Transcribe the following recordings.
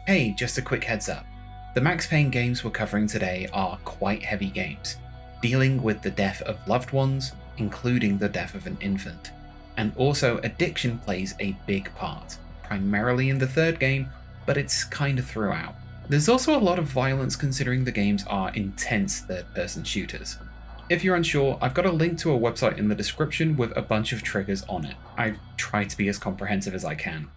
Hey, just a quick heads up. The Max Payne games we're covering today are quite heavy games, dealing with the death of loved ones, including the death of an infant. And also addiction plays a big part, primarily in the third game, but it's kinda throughout. There's also a lot of violence considering the games are intense third-person shooters. If you're unsure, I've got a link to a website in the description with a bunch of triggers on it. I've tried to be as comprehensive as I can.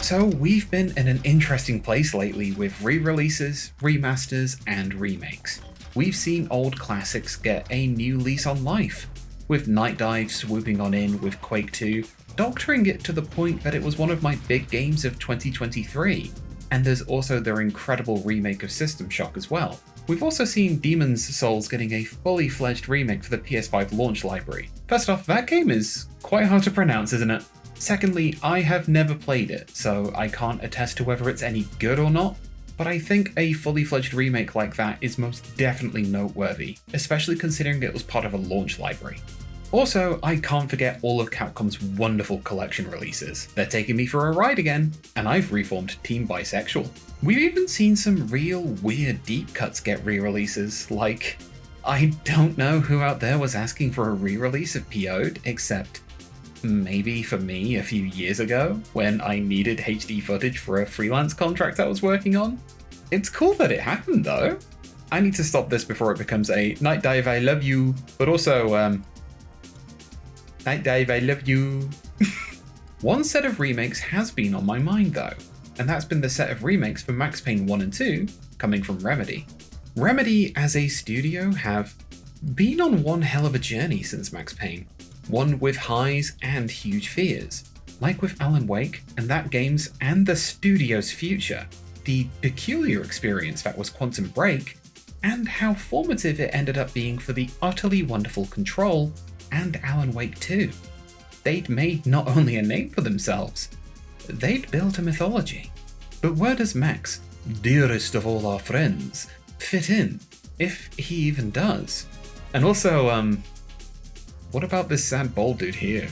So we've been in an interesting place lately with re-releases, remasters, and remakes. We've seen old classics get a new lease on life, with Night Dive swooping on in with Quake 2, doctoring it to the point that it was one of my big games of 2023, and there's also their incredible remake of System Shock as well. We've also seen Demon's Souls getting a fully fledged remake for the PS5 launch library. First off, that game is quite hard to pronounce, isn't it? Secondly, I have never played it, so I can't attest to whether it's any good or not, but I think a fully fledged remake like that is most definitely noteworthy, especially considering it was part of a launch library. Also, I can't forget all of Capcom's wonderful collection releases. They're taking me for a ride again, and I've reformed Team Bisexual. We've even seen some real weird deep cuts get re-releases, like, I don't know who out there was asking for a re-release of PO'd, except maybe for me a few years ago, when I needed HD footage for a freelance contract I was working on. It's cool that it happened though. I need to stop this before it becomes a Night Dive I love you, but also Night Dive I love you. One set of remakes has been on my mind though, and that's been the set of remakes for Max Payne 1 and 2, coming from Remedy. Remedy as a studio have been on one hell of a journey since Max Payne. One with highs and huge fears. Like with Alan Wake and that game's and the studio's future, the peculiar experience that was Quantum Break, and how formative it ended up being for the utterly wonderful Control and Alan Wake 2. They'd made not only a name for themselves, they'd built a mythology. But where does Max, dearest of all our friends, fit in, if he even does? And also, what about this sad bald dude here?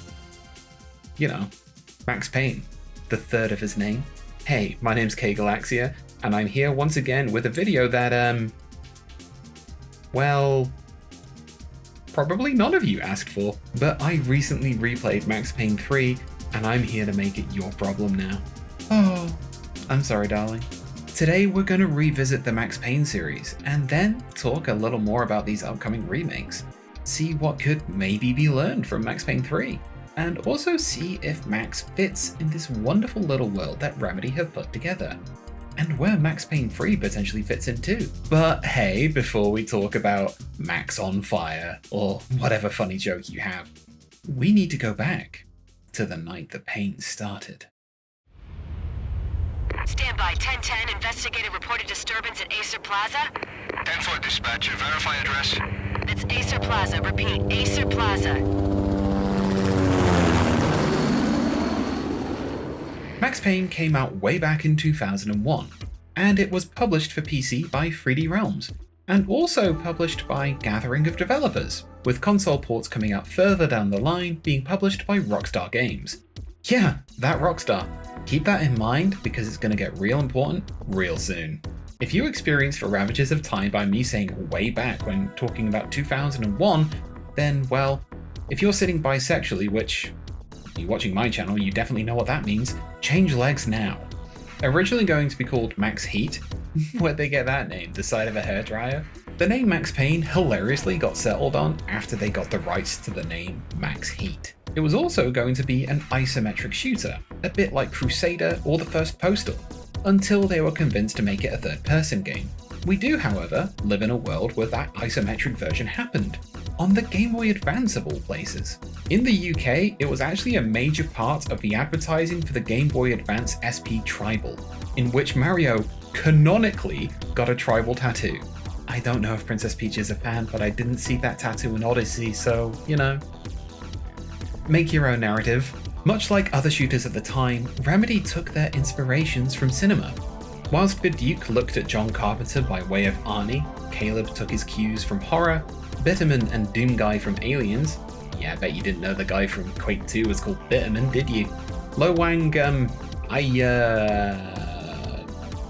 You know, Max Payne, the third of his name. Hey, my name's K.Galaxia, and I'm here once again with a video that, well, probably none of you asked for, but I recently replayed Max Payne 3, and I'm here to make it your problem now. Oh, I'm sorry, darling. Today we're going to revisit the Max Payne series, and then talk a little more about these upcoming remakes. See what could maybe be learned from Max Payne 3, and also see if Max fits in this wonderful little world that Remedy have put together, and where Max Payne 3 potentially fits in too. But hey, before we talk about Max on fire, or whatever funny joke you have, we need to go back to the night the pain started. Stand by, 1010, investigator reported disturbance at Acer Plaza. 10-4 dispatcher, verify address. It's Acer Plaza, repeat, Acer Plaza. Max Payne came out way back in 2001, and it was published for PC by 3D Realms, and also published by Gathering of Developers, with console ports coming out further down the line being published by Rockstar Games. Yeah, that Rockstar. Keep that in mind because it's going to get real important real soon. If you experienced the ravages of time by me saying way back when talking about 2001, then well, if you're sitting bisexually, which, if you're watching my channel, you definitely know what that means, change legs now. Originally going to be called Max Heat, where'd they get that name, the side of a hairdryer? The name Max Payne hilariously got settled on after they got the rights to the name Max Heat. It was also going to be an isometric shooter, a bit like Crusader or the first Postal, until they were convinced to make it a third-person game. We do, however, live in a world where that isometric version happened, on the Game Boy Advance of all places. In the UK, it was actually a major part of the advertising for the Game Boy Advance SP Tribal, in which Mario canonically got a tribal tattoo. I don't know if Princess Peach is a fan, but I didn't see that tattoo in Odyssey, so, you know. Make your own narrative. Much like other shooters at the time, Remedy took their inspirations from cinema. Whilst the Duke looked at John Carpenter by way of Arnie, Caleb took his cues from horror, Bitterman and Doom Guy from Aliens. Yeah, I bet you didn't know the guy from Quake 2 was called Bitterman, did you? Lo Wang, I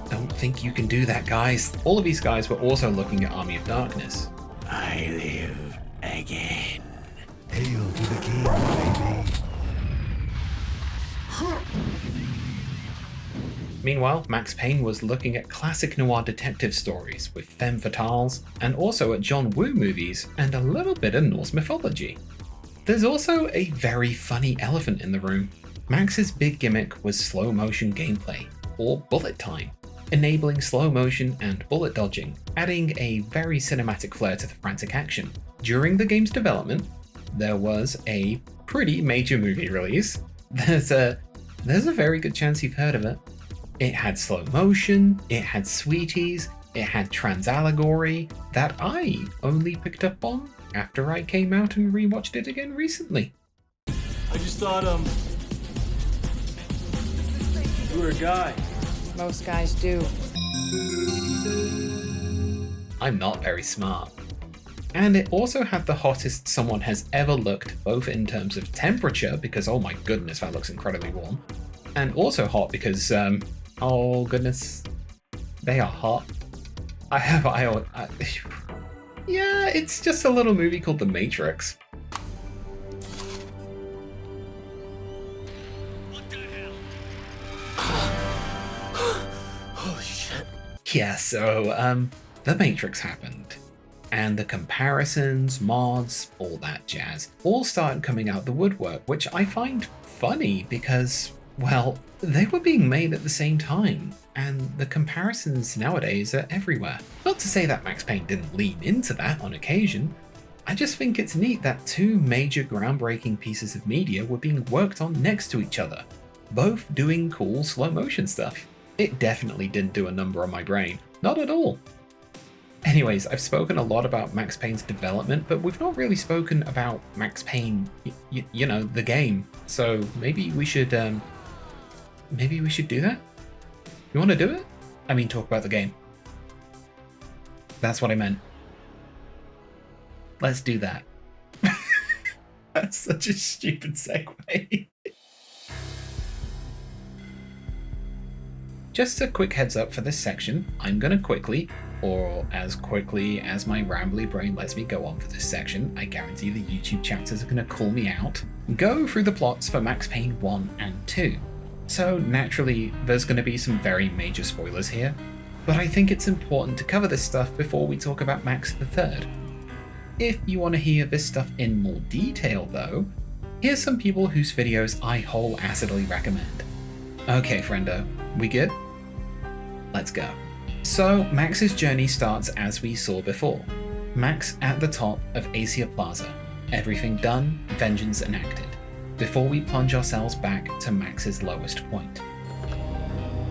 don't think you can do that, guys. All of these guys were also looking at Army of Darkness. I live again. Hail to the king, baby. Meanwhile, Max Payne was looking at classic noir detective stories with femme fatales, and also at John Woo movies and a little bit of Norse mythology. There's also a very funny elephant in the room. Max's big gimmick was slow motion gameplay, or bullet time, enabling slow motion and bullet dodging, adding a very cinematic flair to the frantic action. During the game's development, there was a pretty major movie release. There's a very good chance you've heard of it. It had slow motion, it had sweeties, it had trans allegory that I only picked up on after I came out and rewatched it again recently. I just thought, you were a guy. Most guys do. I'm not very smart. And it also had the hottest someone has ever looked, both in terms of temperature, because oh my goodness, that looks incredibly warm, and also hot because, oh goodness, they are hot. Yeah, it's just a little movie called The Matrix. What the hell? Holy shit. Yeah, so, The Matrix happened. And the comparisons, mods, all that jazz, all started coming out the woodwork, which I find funny because, well, they were being made at the same time, and the comparisons nowadays are everywhere. Not to say that Max Payne didn't lean into that on occasion, I just think it's neat that two major groundbreaking pieces of media were being worked on next to each other, both doing cool slow motion stuff. It definitely didn't do a number on my brain, not at all. Anyways, I've spoken a lot about Max Payne's development, but we've not really spoken about Max Payne, you know, the game. So maybe we should do that? You want to do it? I mean, talk about the game. That's what I meant. Let's do that. That's such a stupid segue. Just a quick heads up for this section, I'm gonna quickly, or as quickly as my rambly brain lets me go on for this section, I guarantee the YouTube chatters are gonna call me out, go through the plots for Max Payne 1 and 2. So naturally, there's gonna be some very major spoilers here, but I think it's important to cover this stuff before we talk about Max the Third. If you want to hear this stuff in more detail though, here's some people whose videos I wholeassedly recommend. Okay, friendo, we good? Let's go. So, Max's journey starts as we saw before. Max at the top of Asia Plaza. Everything done, vengeance enacted. Before we plunge ourselves back to Max's lowest point.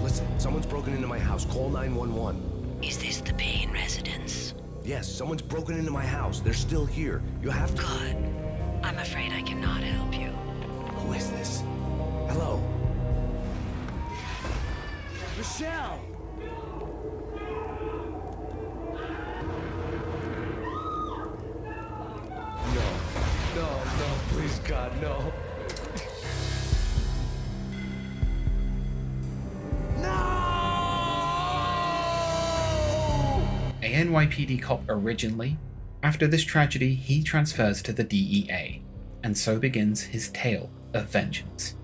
Listen, someone's broken into my house. Call 911. Is this the Payne residence? Yes, someone's broken into my house. They're still here. You have to... Good. I'm afraid I cannot help you. Who is this? Hello? Michelle! No, please, God, no. A NYPD cop originally. After this tragedy, he transfers to the DEA, and so begins his tale of vengeance.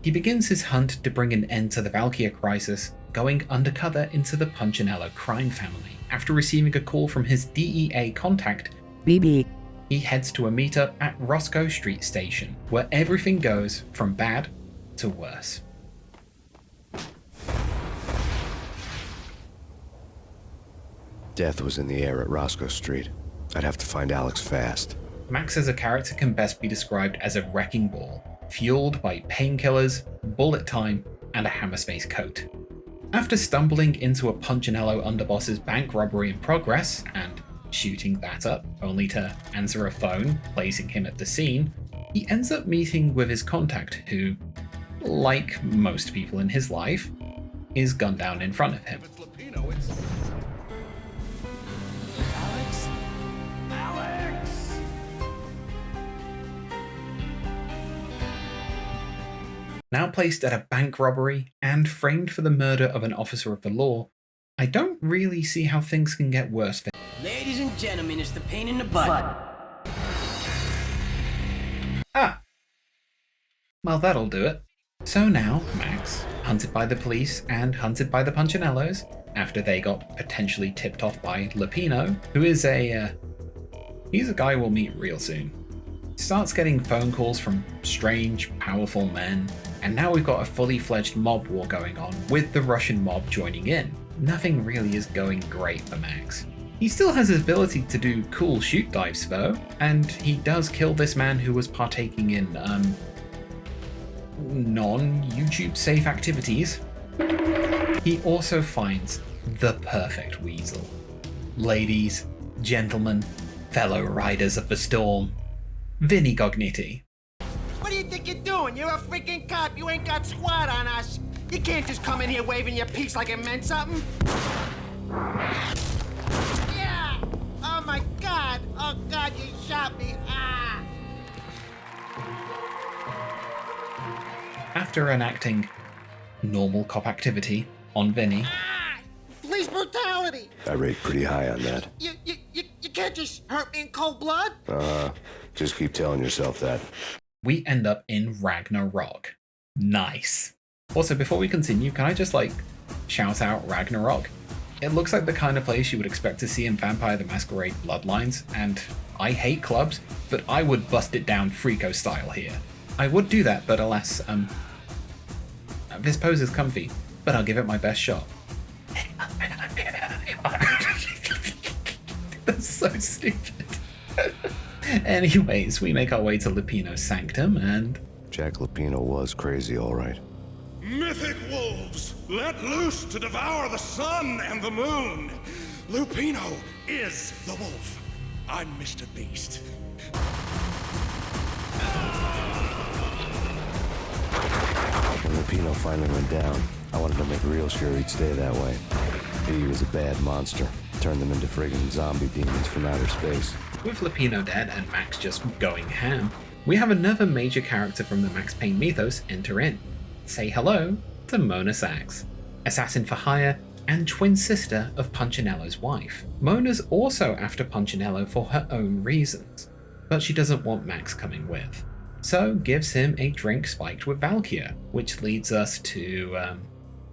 He begins his hunt to bring an end to the Valkyria crisis, going undercover into the Punchinello crime family. After receiving a call from his DEA contact, BB. he heads to a meetup at Roscoe Street Station, where everything goes from bad to worse. Death was in the air at Roscoe Street. I'd have to find Alex fast. Max as a character can best be described as a wrecking ball, fueled by painkillers, bullet time, and a hammer space coat. After stumbling into a Punchinello underboss's bank robbery in progress, and shooting that up, only to answer a phone, placing him at the scene, he ends up meeting with his contact who, like most people in his life, is gunned down in front of him. Now placed at a bank robbery and framed for the murder of an officer of the law, I don't really see how things can get worse for him. Ladies and gentlemen, it's the pain in the butt. Ah! Well, that'll do it. So now, Max, hunted by the police and hunted by the Punchinellos, after they got potentially tipped off by Lupino, who is he's a guy we'll meet real soon, starts getting phone calls from strange, powerful men, and now we've got a fully fledged mob war going on, with the Russian mob joining in. Nothing really is going great for Max. He still has his ability to do cool shoot dives though, and he does kill this man who was partaking in, non-YouTube safe activities. He also finds the perfect weasel. Ladies, gentlemen, fellow riders of the storm, Vinny Gognitti. What do you think you're doing? You're a freaking cop. You ain't got squat on us. You can't just come in here waving your piece like it meant something. Yeah! Oh my God! Oh God, you shot me! Ah! After enacting normal cop activity on Vinny, Police brutality! I rate pretty high on that. You can't just hurt me in cold blood. Just keep telling yourself that. we end up in Ragnarok. Nice. Also, before we continue, can I just shout out Ragnarok? It looks like the kind of place you would expect to see in Vampire the Masquerade Bloodlines, and I hate clubs, but I would bust it down Freako style here. I would do that, but alas, this pose is comfy, but I'll give it my best shot. That's so stupid. Anyways, we make our way to Lupino's sanctum, and Jack Lupino was crazy, all right. Mythic wolves, let loose to devour the sun and the moon. Lupino is the wolf. I'm Mr. Beast. When Lupino finally went down, I wanted to make real sure he'd stay that way. He was a bad monster. Turned them into friggin' zombie demons from outer space. with Lupino dead and Max just going ham, we have another major character from the Max Payne mythos enter in. Say hello to Mona Sachs, assassin for hire and twin sister of Punchinello's wife. Mona's also after Punchinello for her own reasons, but she doesn't want Max coming with, so gives him a drink spiked with Valkyria, which leads us to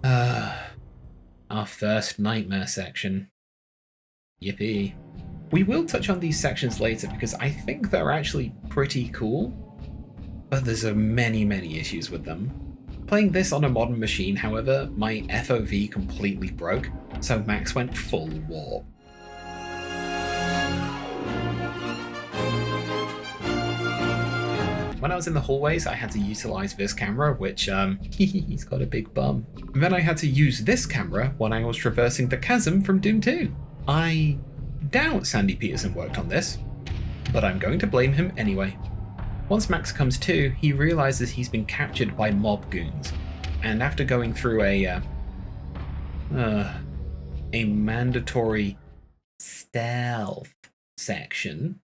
our first nightmare section. Yippee. We will touch on these sections later because I think they're actually pretty cool, but there's many issues with them. Playing this on a modern machine, however, my FOV completely broke, so Max went full warp. When I was in the hallways, I had to utilize this camera, which, he's got a big bum. And then I had to use this camera when I was traversing the chasm from Doom 2. I doubt Sandy Peterson worked on this, but I'm going to blame him anyway. Once Max comes to, he realizes he's been captured by mob goons, and after going through a mandatory stealth section,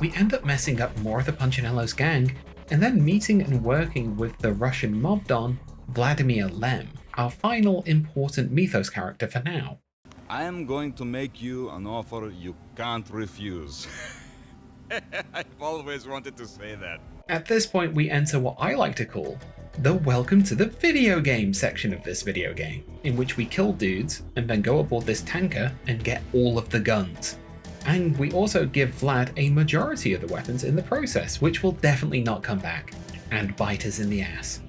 we end up messing up more of the Punchinello's gang, and then meeting and working with the Russian mob don, Vladimir Lem, our final important mythos character for now. I am going to make you an offer you can't refuse. I've always wanted to say that. At this point, we enter what I like to call the welcome to the video game section of this video game, in which we kill dudes and then go aboard this tanker and get all of the guns. And we also give Vlad a majority of the weapons in the process, which will definitely not come back and bite us in the ass.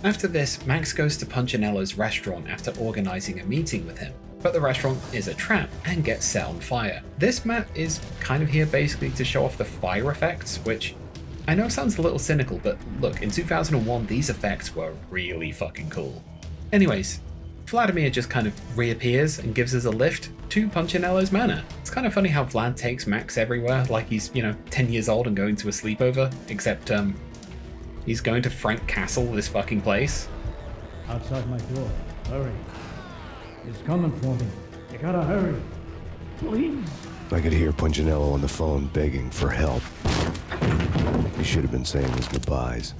After this, Max goes to Punchinello's restaurant after organizing a meeting with him, but the restaurant is a trap and gets set on fire. This map is kind of here basically to show off the fire effects, which I know sounds a little cynical, but look, in 2001 these effects were really fucking cool. Anyways, Vladimir just kind of reappears and gives us a lift to Punchinello's manor. It's kind of funny how Vlad takes Max everywhere, like he's, 10 years old and going to a sleepover, except he's going to Frank Castle, this fucking place. Outside my door. Hurry. He's coming for me. You gotta hurry. Please. I could hear Punchinello on the phone begging for help. He should have been saying his goodbyes.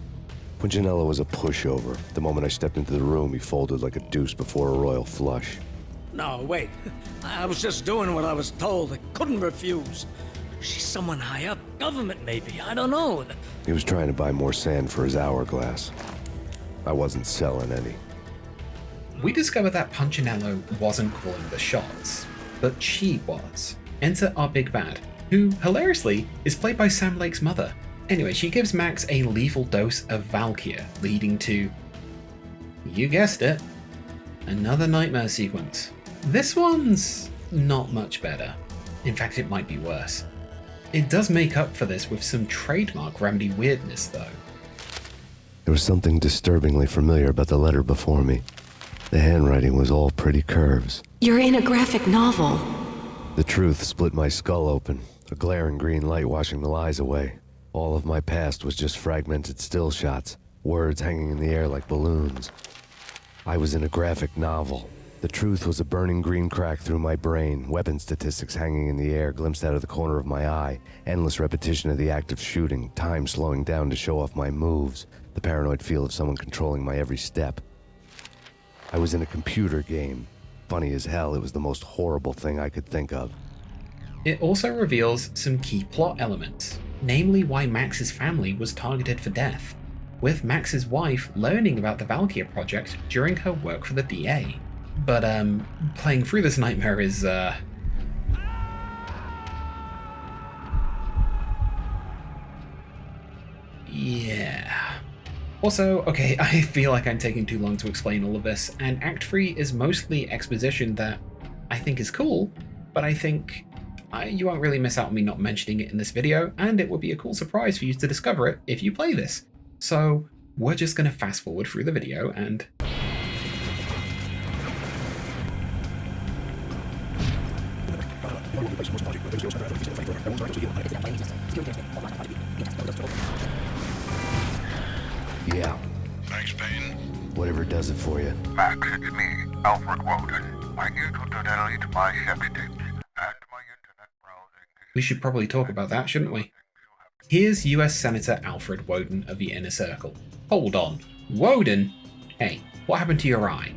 Punchinello was a pushover. The moment I stepped into the room, he folded like a deuce before a royal flush. No, wait. I was just doing what I was told. I couldn't refuse. She's someone high up. Government, maybe. I don't know. He was trying to buy more sand for his hourglass. I wasn't selling any. We discover that Punchinello wasn't calling the shots, but she was. Enter our big bad, who, hilariously, is played by Sam Lake's mother. Anyway, she gives Max a lethal dose of Valkyria, leading to, you guessed it, another nightmare sequence. This one's not much better. In fact, it might be worse. It does make up for this with some trademark Remedy weirdness, though. There was something disturbingly familiar about the letter before me. The handwriting was all pretty curves. You're in a graphic novel. The truth split my skull open, a glaring green light washing the lies away. All of my past was just fragmented still shots, words hanging in the air like balloons. I was in a graphic novel. The truth was a burning green crack through my brain, weapon statistics hanging in the air glimpsed out of the corner of my eye, endless repetition of the act of shooting, time slowing down to show off my moves, the paranoid feel of someone controlling my every step. I was in a computer game. Funny as hell, it was the most horrible thing I could think of. It also reveals some key plot elements, namely why Max's family was targeted for death, with Max's wife learning about the Valkyria project during her work for the DA. But playing through this nightmare is yeah. Also, okay, I feel like I'm taking too long to explain all of this, and Act 3 is mostly exposition that I think is cool, but I think you won't really miss out on me not mentioning it in this video, and it would be a cool surprise for you to discover it if you play this. So we're just gonna fast forward through the video and... Yeah. Max Payne. Whatever does it for you. Max, it's me, Alfred Woden. I need you to delete my sex tapes and my internet browsing. We should probably talk about that, shouldn't we? Here's US Senator Alfred Woden of the Inner Circle. Hold on. Woden? Hey, what happened to your eye?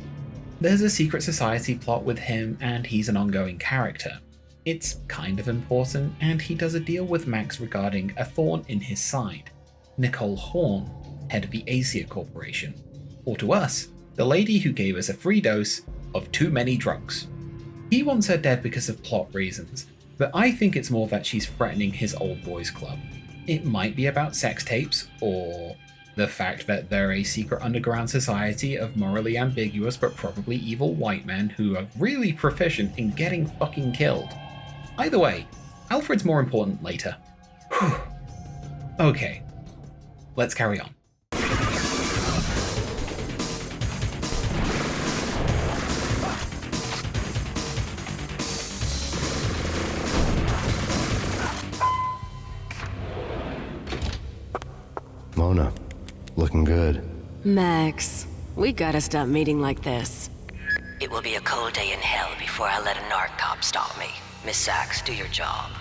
There's a secret society plot with him and he's an ongoing character. It's kind of important, and he does a deal with Max regarding a thorn in his side. Nicole Horn, head of the Asia Corporation. Or to us, the lady who gave us a free dose of too many drugs. He wants her dead because of plot reasons, but I think it's more that she's threatening his old boys club. It might be about sex tapes, or the fact that they're a secret underground society of morally ambiguous but probably evil white men who are really proficient in getting fucking killed. Either way, Alfred's more important later. Whew. Okay, let's carry on. Mona, looking good. Max, we gotta stop meeting like this. It will be a cold day in hell before I let a narc cop stop me. Miss Sachs, do your job.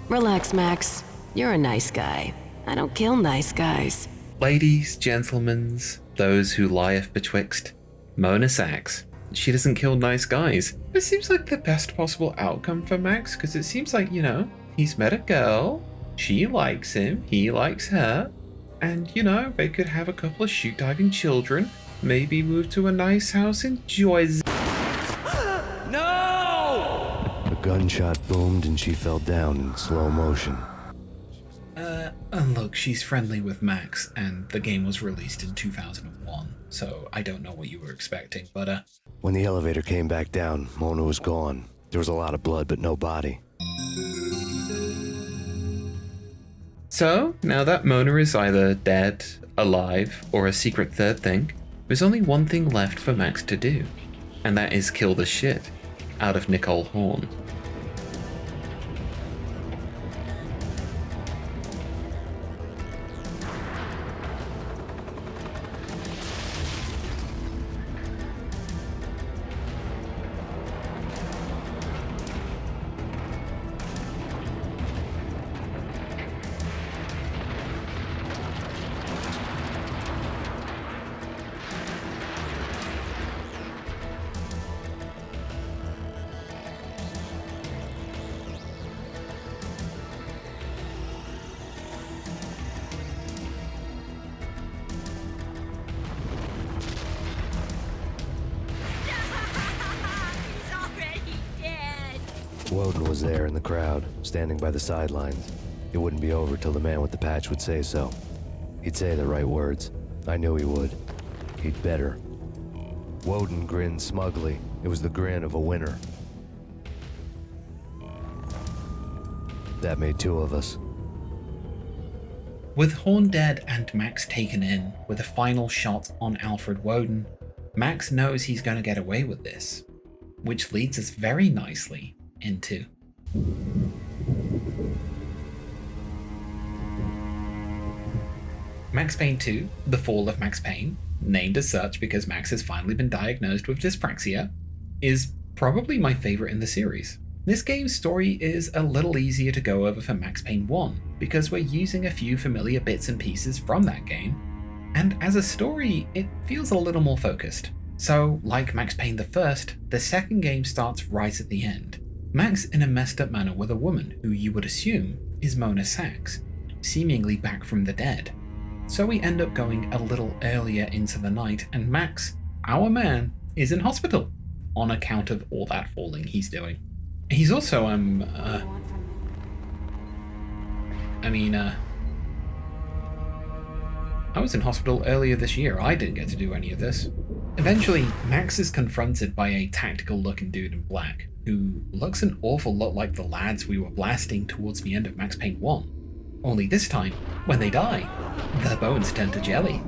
Relax, Max. You're a nice guy. I don't kill nice guys. Ladies, gentlemen, those who lieth betwixt, Mona Sachs. She doesn't kill nice guys. It seems like the best possible outcome for Max, because it seems like, he's met a girl, she likes him, he likes her, and, they could have a couple of shoot diving children, maybe move to a nice house in Joyce. gunshot boomed and she fell down in slow motion. Look, she's friendly with Max, and the game was released in 2001, so I don't know what you were expecting, but When the elevator came back down, Mona was gone. There was a lot of blood, but no body. So, now that Mona is either dead, alive, or a secret third thing, there's only one thing left for Max to do, and that is kill the shit out of Nicole Horn. Woden was there in the crowd, standing by the sidelines. It wouldn't be over till the man with the patch would say so. He'd say the right words. I knew he would. He'd better. Woden grinned smugly. It was the grin of a winner. That made two of us. With Horn dead and Max taken in, with a final shot on Alfred Woden, Max knows he's going to get away with this, which leads us very nicely into Max Payne 2, The Fall of Max Payne, named as such because Max has finally been diagnosed with dyspraxia, is probably my favourite in the series. This game's story is a little easier to go over for Max Payne 1, because we're using a few familiar bits and pieces from that game, and as a story, it feels a little more focused. So, like Max Payne the first, the second game starts right at the end. Max in a messed up manner with a woman who you would assume is Mona Sachs, seemingly back from the dead. So we end up going a little earlier into the night, and Max, our man, is in hospital on account of all that falling he's doing. He's also, I was in hospital earlier this year. I didn't get to do any of this. Eventually, Max is confronted by a tactical-looking dude in black, who looks an awful lot like the lads we were blasting towards the end of Max Payne 1. Only this time, when they die, their bones turn to jelly.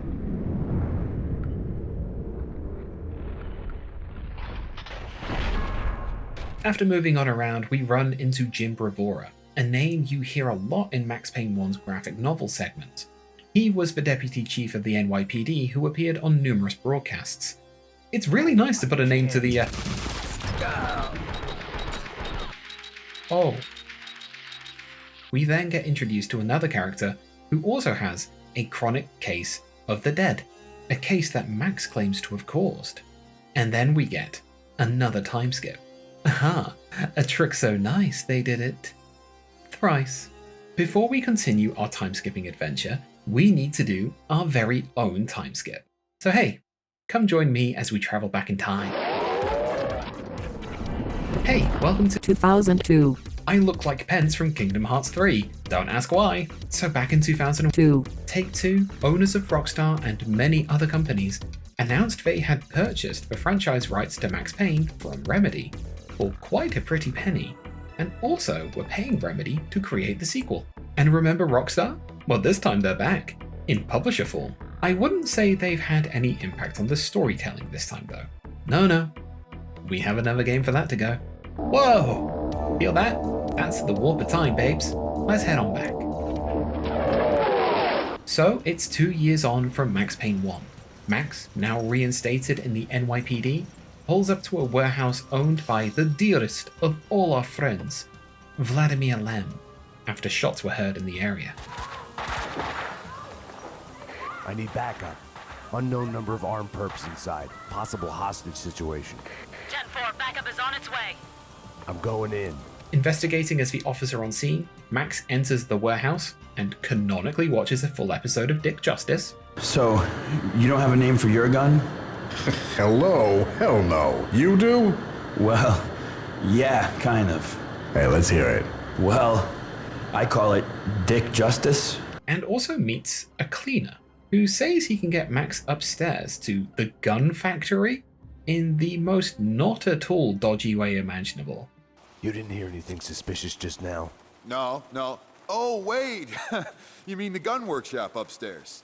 After moving on around, we run into Jim Bravura, a name you hear a lot in Max Payne 1's graphic novel segment. He was the deputy chief of the NYPD who appeared on numerous broadcasts. It's really nice to put a name to the, Oh. We then get introduced to another character who also has a chronic case of the dead, a case that Max claims to have caused. And then we get another time skip. Aha, a trick so nice they did it thrice. Before we continue our time-skipping adventure, we need to do our very own time skip. So hey, come join me as we travel back in time. Hey, welcome to 2002. I look like Pence from Kingdom Hearts 3. Don't ask why. So back in 2002, Take-Two, owners of Rockstar and many other companies, announced they had purchased the franchise rights to Max Payne from Remedy for quite a pretty penny, and also were paying Remedy to create the sequel. And remember Rockstar? Well, this time they're back, in publisher form. I wouldn't say they've had any impact on the storytelling this time though. No, we have another game for that to go. Whoa! Feel that? That's the warp of time, babes. Let's head on back. So, it's 2 years on from Max Payne 1. Max, now reinstated in the NYPD, pulls up to a warehouse owned by the dearest of all our friends, Vladimir Lem, after shots were heard in the area. I need backup. Unknown number of armed perps inside. Possible hostage situation. 10-4, backup is on its way. I'm going in. Investigating as the officer on scene, Max enters the warehouse and canonically watches a full episode of Dick Justice. So, you don't have a name for your gun? Hello? Hell no. You do? Well, yeah, kind of. Hey, let's hear it. Well, I call it Dick Justice. And also meets a cleaner who says he can get Max upstairs to the gun factory in the most not at all dodgy way imaginable. You didn't hear anything suspicious just now? No. Oh, wait! You mean the gun workshop upstairs?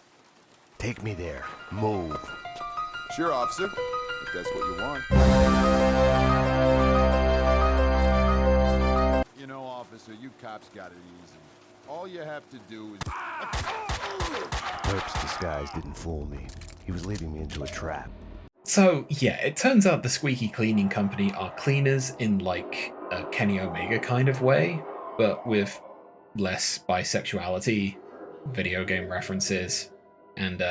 Take me there. Move. Sure, officer, if that's what you want. You know, officer, you cops got it easy. All you have to do is... Herb's disguise didn't fool me. He was leading me into a trap. So, yeah, it turns out the Squeaky Cleaning Company are cleaners in, like, a Kenny Omega kind of way, but with less bisexuality, video game references, and,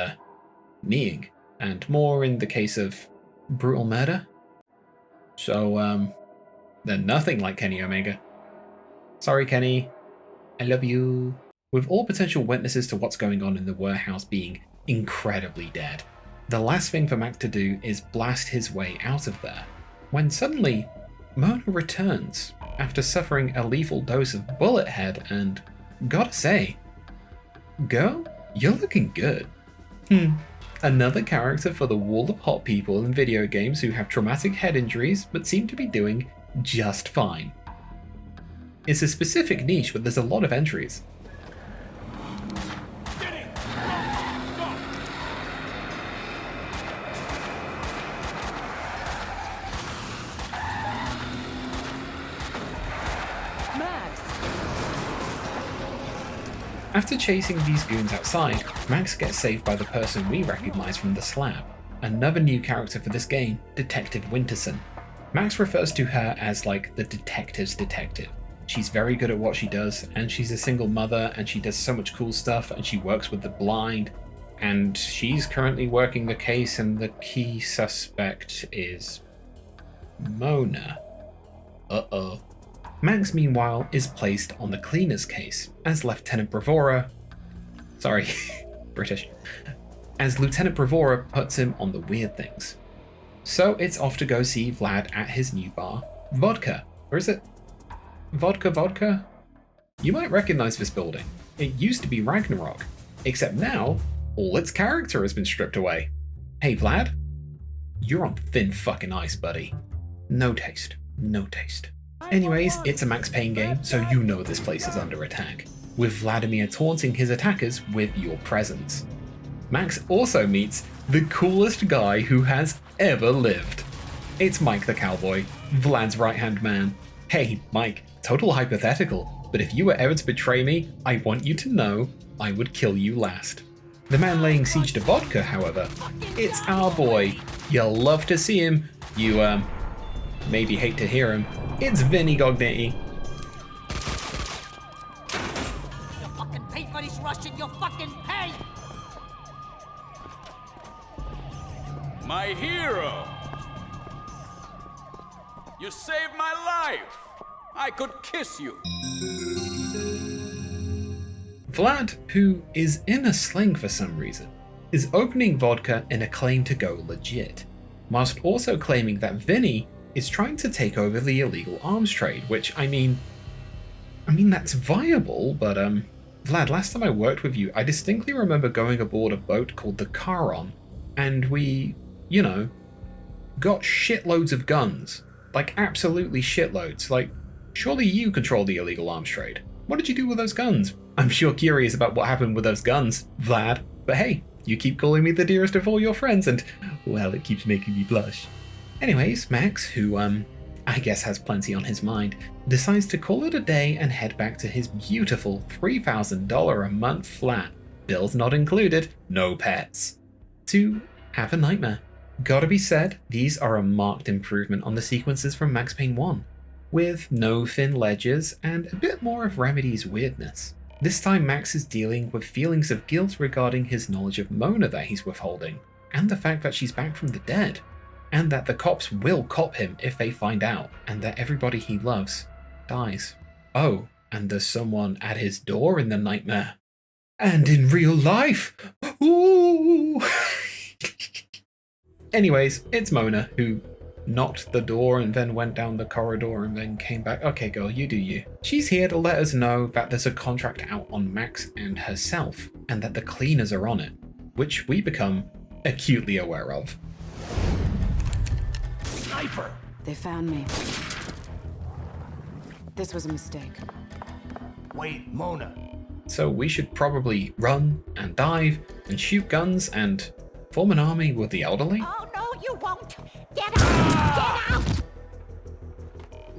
kneeing, and more in the case of brutal murder. So, they're nothing like Kenny Omega. Sorry, Kenny. I love you. With all potential witnesses to what's going on in the warehouse being incredibly dead, the last thing for Mac to do is blast his way out of there, when suddenly Mona returns after suffering a lethal dose of bullet head, and gotta say, girl, you're looking good. Another character for the wall of hot people in video games who have traumatic head injuries but seem to be doing just fine. It's a specific niche, but there's a lot of entries. After chasing these goons outside, Max gets saved by the person we recognize from the slab, another new character for this game, Detective Winterson. Max refers to her as like the detective's detective. She's very good at what she does, and she's a single mother, and she does so much cool stuff, and she works with the blind, and she's currently working the case, and the key suspect is Mona. Uh-oh. Max, meanwhile, is placed on the cleaner's case as Lieutenant Bravura. Sorry, British. As Lieutenant Bravura puts him on the weird things. So it's off to go see Vlad at his new bar, Vodka. Or is it Vodka? You might recognize this building. It used to be Ragnarok, except now, all its character has been stripped away. Hey Vlad, you're on thin fucking ice, buddy. No taste. Anyways, it's a Max Payne game, so you know this place is under attack, with Vladimir taunting his attackers with your presence. Max also meets the coolest guy who has ever lived. It's Mike the Cowboy, Vlad's right-hand man. Hey, Mike, total hypothetical, but if you were ever to betray me, I want you to know I would kill you last. The man laying siege to Vodka, however, it's our boy. You'll love to see him. You, maybe hate to hear him. It's Vinny Gognitti. You fucking pay for this Russian, you fucking pay! My hero! You saved my life! I could kiss you! Vlad, who is in a sling for some reason, is opening Vodka in a claim to go legit, whilst also claiming that Vinny is trying to take over the illegal arms trade, which, I mean that's viable, but Vlad, last time I worked with you, I distinctly remember going aboard a boat called the Charon, and we, got shitloads of guns. Like, absolutely shitloads. Like, surely you control the illegal arms trade. What did you do with those guns? I'm sure curious about what happened with those guns, Vlad, but hey, you keep calling me the dearest of all your friends, and, well, it keeps making me blush. Anyways, Max, who, I guess has plenty on his mind, decides to call it a day and head back to his beautiful $3,000 a month flat, bills not included, no pets, to have a nightmare. Gotta be said, these are a marked improvement on the sequences from Max Payne 1, with no thin ledgers and a bit more of Remedy's weirdness. This time Max is dealing with feelings of guilt regarding his knowledge of Mona that he's withholding, and the fact that she's back from the dead. And that the cops will cop him if they find out, and that everybody he loves dies. Oh, and there's someone at his door in the nightmare. And in real life! Ooh! Anyways, it's Mona, who knocked the door and then went down the corridor and then came back. Okay, girl, you do you. She's here to let us know that there's a contract out on Max and herself, and that the cleaners are on it, which we become acutely aware of. Sniper! They found me. This was a mistake. Wait, Mona. So we should probably run and dive and shoot guns and form an army with the elderly? Oh, no, you won't. Get out! Get out!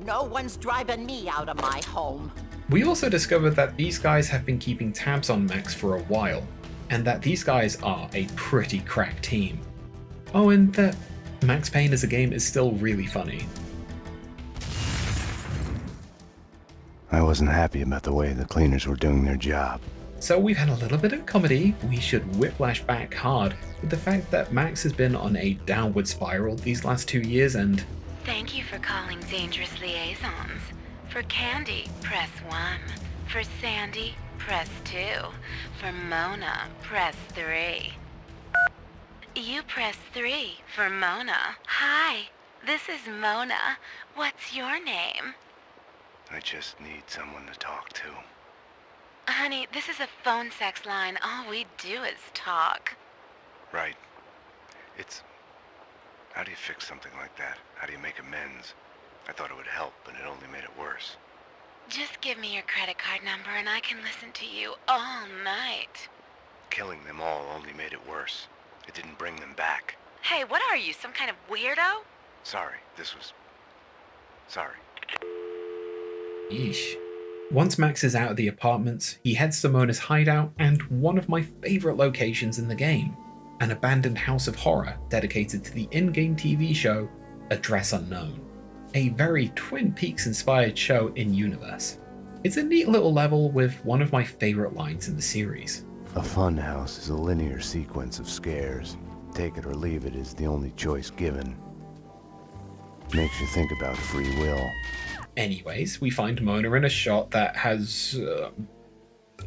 No one's driving me out of my home. We also discovered that these guys have been keeping tabs on Max for a while, and that these guys are a pretty crack team. Oh, and that Max Payne as a game is still really funny. I wasn't happy about the way the cleaners were doing their job. So we've had a little bit of comedy. We should whiplash back hard with the fact that Max has been on a downward spiral these last 2 years and... Thank you for calling Dangerous Liaisons. For Candy, press 1. For Sandy, press 2. For Mona, press 3. You press 3 for Mona. Hi, this is Mona. What's your name? I just need someone to talk to. Honey, this is a phone sex line. All we do is talk. Right. It's... How do you fix something like that? How do you make amends? I thought it would help, but it only made it worse. Just give me your credit card number and I can listen to you all night. Killing them all only made it worse. It didn't bring them back. Hey, what are you, some kind of weirdo? Sorry, this was... Sorry. Yeesh. Once Max is out of the apartments, he heads to Mona's hideout and one of my favourite locations in the game, an abandoned house of horror dedicated to the in-game TV show Address Unknown, a very Twin Peaks inspired show in universe. It's a neat little level with one of my favourite lines in the series. A funhouse is a linear sequence of scares. Take it or leave it is the only choice given. Makes you think about free will. Anyways, we find Mona in a shot that has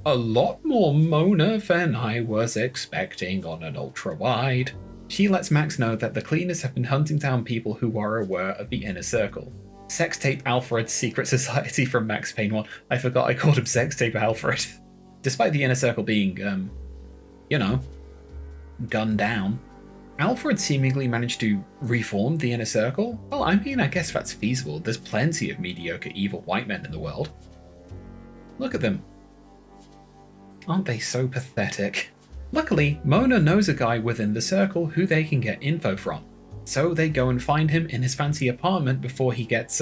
a lot more Mona than I was expecting on an ultra wide. She lets Max know that the cleaners have been hunting down people who are aware of the inner circle. Sex Tape Alfred's secret society from Max Payne 1. I forgot I called him Sex Tape Alfred. Despite the inner circle being, gunned down, Alfred seemingly managed to reform the inner circle. Well, I mean, I guess that's feasible. There's plenty of mediocre evil white men in the world. Look at them. Aren't they so pathetic? Luckily, Mona knows a guy within the circle who they can get info from. So they go and find him in his fancy apartment before he gets,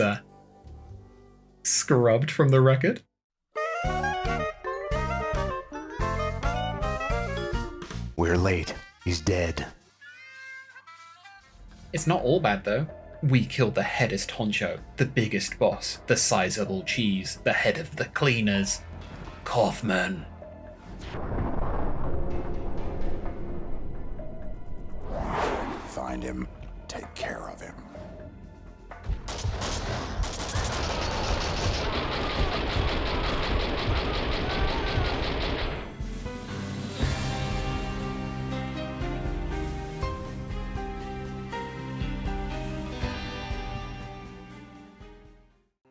scrubbed from the record. We're late. He's dead. It's not all bad though. We killed the headest honcho, the biggest boss, the sizable cheese, the head of the cleaners, Kaufman. Find him, take care of him.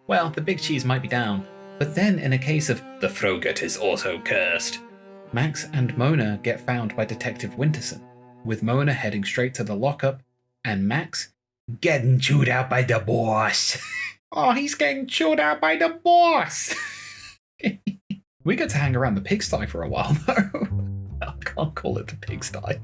Well, the big cheese might be down, but then in a case of the Froget is also cursed, Max and Mona get found by Detective Winterson, with Mona heading straight to the lockup, and Max getting chewed out by the boss. Oh, he's getting chewed out by the boss! We get to hang around the pigsty for a while though. I can't call it the pigsty.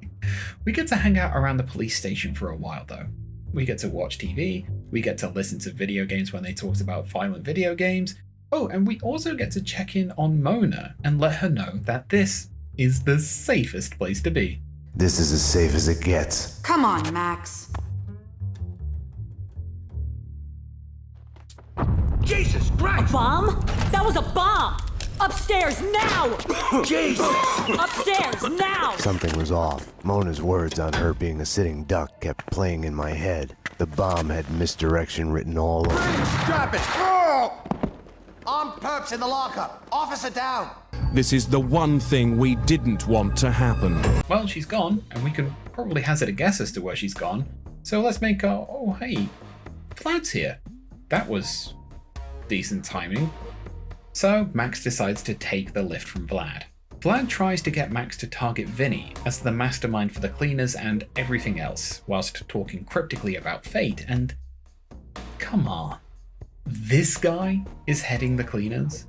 We get to hang out around the police station for a while though. We get to watch TV, we get to listen to video games when they talked about violent video games. Oh, and we also get to check in on Mona and let her know that this is the safest place to be. This is as safe as it gets. Come on, Max. Jesus Christ! A bomb? That was a bomb! Upstairs now! Jesus! Upstairs now! Something was off. Mona's words on her being a sitting duck kept playing in my head. The bomb had misdirection written all over it. Drop it! Oh! Armed perps in the lockup. Officer down. This is the one thing we didn't want to happen. Well, she's gone, and we can probably hazard a guess as to where she's gone. So let's make a... Oh, hey. Vlad's here. That was decent timing. So Max decides to take the lift from Vlad. Vlad tries to get Max to target Vinny as the mastermind for the cleaners and everything else, whilst talking cryptically about fate, and come on, this guy is heading the cleaners?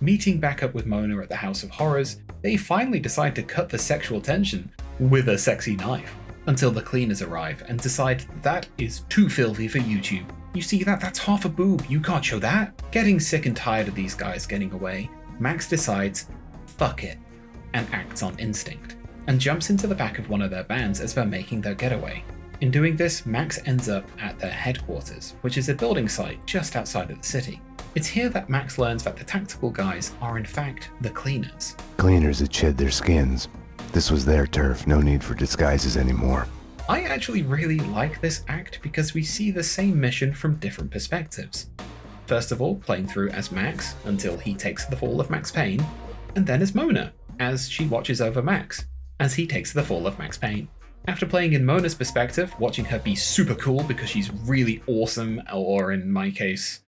Meeting back up with Mona at the House of Horrors, they finally decide to cut the sexual tension with a sexy knife, until the cleaners arrive and decide that is too filthy for YouTube. You see that? That's half a boob, you can't show that. Getting sick and tired of these guys getting away, Max decides, fuck it, and acts on instinct, and jumps into the back of one of their vans as they're making their getaway. In doing this, Max ends up at their headquarters, which is a building site just outside of the city. It's here that Max learns that the tactical guys are in fact the cleaners. Cleaners had shed their skins. This was their turf, no need for disguises anymore. I actually really like this act because we see the same mission from different perspectives. First of all, playing through as Max until he takes the fall of Max Payne, and then as Mona, as she watches over Max, as he takes the fall of Max Payne. After playing in Mona's perspective, watching her be super cool because she's really awesome, or in my case,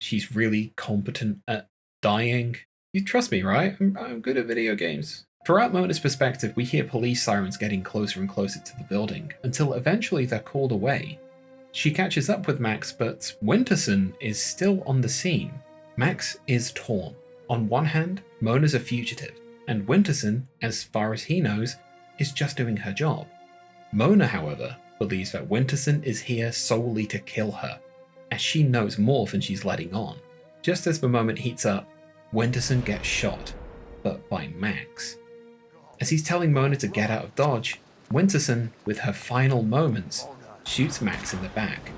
she's really competent at dying. You trust me, right? I'm good at video games. Throughout Mona's perspective, we hear police sirens getting closer and closer to the building, until eventually they're called away. She catches up with Max, but Winterson is still on the scene. Max is torn. On one hand, Mona's a fugitive, and Winterson, as far as he knows, is just doing her job. Mona, however, believes that Winterson is here solely to kill her, as she knows more than she's letting on. Just as the moment heats up, Winterson gets shot, but by Max. As he's telling Mona to get out of Dodge, Winterson, with her final moments, shoots Max in the back,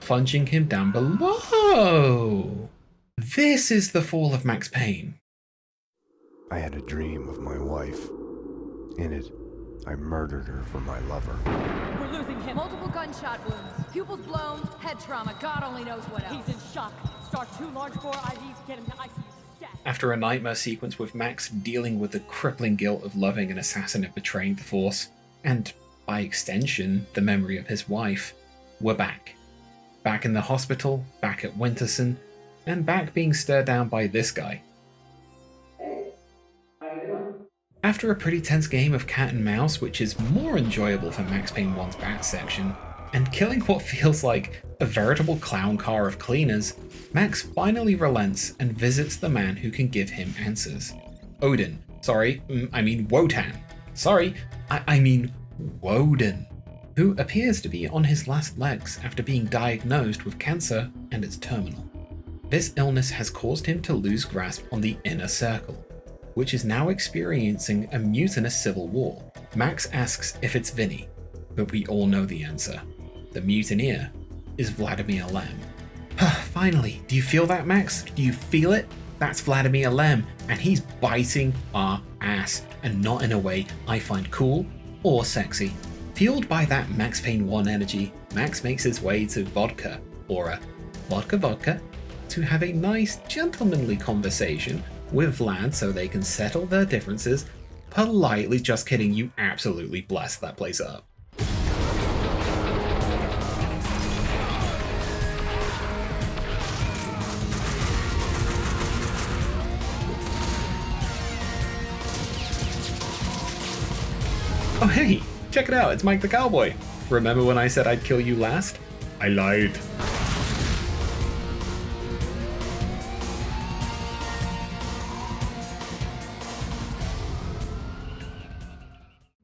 plunging him down below. This is the fall of Max Payne. I had a dream of my wife. In it, I murdered her for my lover. We're losing him. Multiple gunshot wounds. Pupils blown, head trauma, God only knows what else. He's in shock. Start 2 large bore IVs, get him to ICU. After a nightmare sequence with Max dealing with the crippling guilt of loving an assassin and betraying the Force, and by extension, the memory of his wife, we're back. Back in the hospital, back at Winterson, and back being stared down by this guy. After a pretty tense game of cat and mouse, which is more enjoyable than Max Payne 1's bat section, and killing what feels like a veritable clown car of cleaners, Max finally relents and visits the man who can give him answers. Wotan. I mean Woden, who appears to be on his last legs after being diagnosed with cancer and it's terminal. This illness has caused him to lose grasp on the inner circle, which is now experiencing a mutinous civil war. Max asks if it's Vinny, but we all know the answer. The mutineer is Vladimir Lem. Finally, do you feel that, Max? Do you feel it? That's Vladimir Lem, and he's biting our ass, and not in a way I find cool or sexy. Fueled by that Max Payne 1 energy, Max makes his way to Vodka, or a Vodka, to have a nice, gentlemanly conversation with Vlad so they can settle their differences. Politely, just kidding, you absolutely blessed that place up. Oh hey, check it out, it's Mike the Cowboy. Remember when I said I'd kill you last? I lied.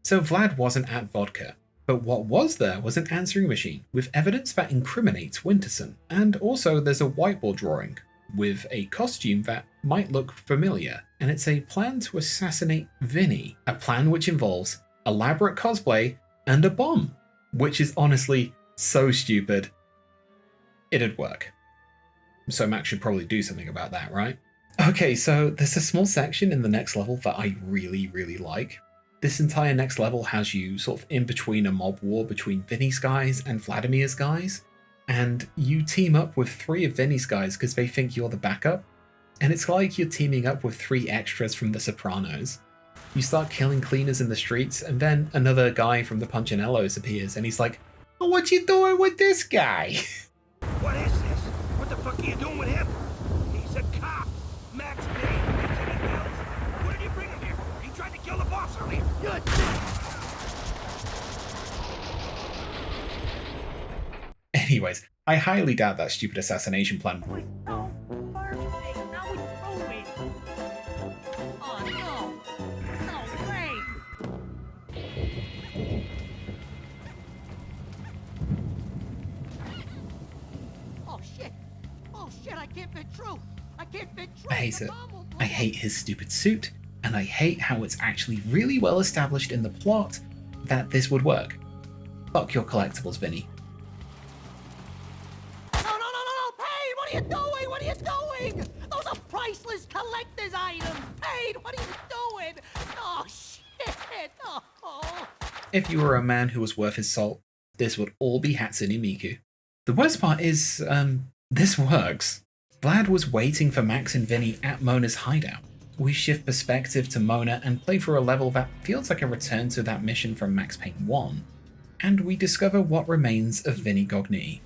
So Vlad wasn't at Vodka, but what was there was an answering machine with evidence that incriminates Winterson, and also there's a whiteboard drawing with a costume that might look familiar, and it's a plan to assassinate Vinny, a plan which involves elaborate cosplay and a bomb, which is honestly so stupid. It'd work. So Max should probably do something about that, right? Okay, so there's a small section in the next level that I really like. This entire next level has you sort of in between a mob war between Vinny's guys and Vladimir's guys, and you team up with 3 of Vinny's guys because they think you're the backup, and it's like you're teaming up with 3 extras from The Sopranos. You start killing cleaners in the streets, and then another guy from the Punchinellos appears, and he's like, What you doing with this guy? What is this? What the fuck are you doing with him? He's a cop. Max Payne. What did you bring him here? He tried to kill the boss earlier. You're a dick. Anyways, I highly doubt that stupid assassination plan. I hate it. I hate his stupid suit, and I hate how it's actually really well established in the plot that this would work. Fuck your collectibles, Vinny. No, Payne, what are you doing? What are you doing? Those are priceless collector's items. Payne, what are you doing? Oh, shit. Oh. If you were a man who was worth his salt, this would all be Hatsune Miku. The worst part is, this works. Vlad was waiting for Max and Vinny at Mona's hideout. We shift perspective to Mona and play through a level that feels like a return to that mission from Max Payne 1, and we discover what remains of Vinny Gognier.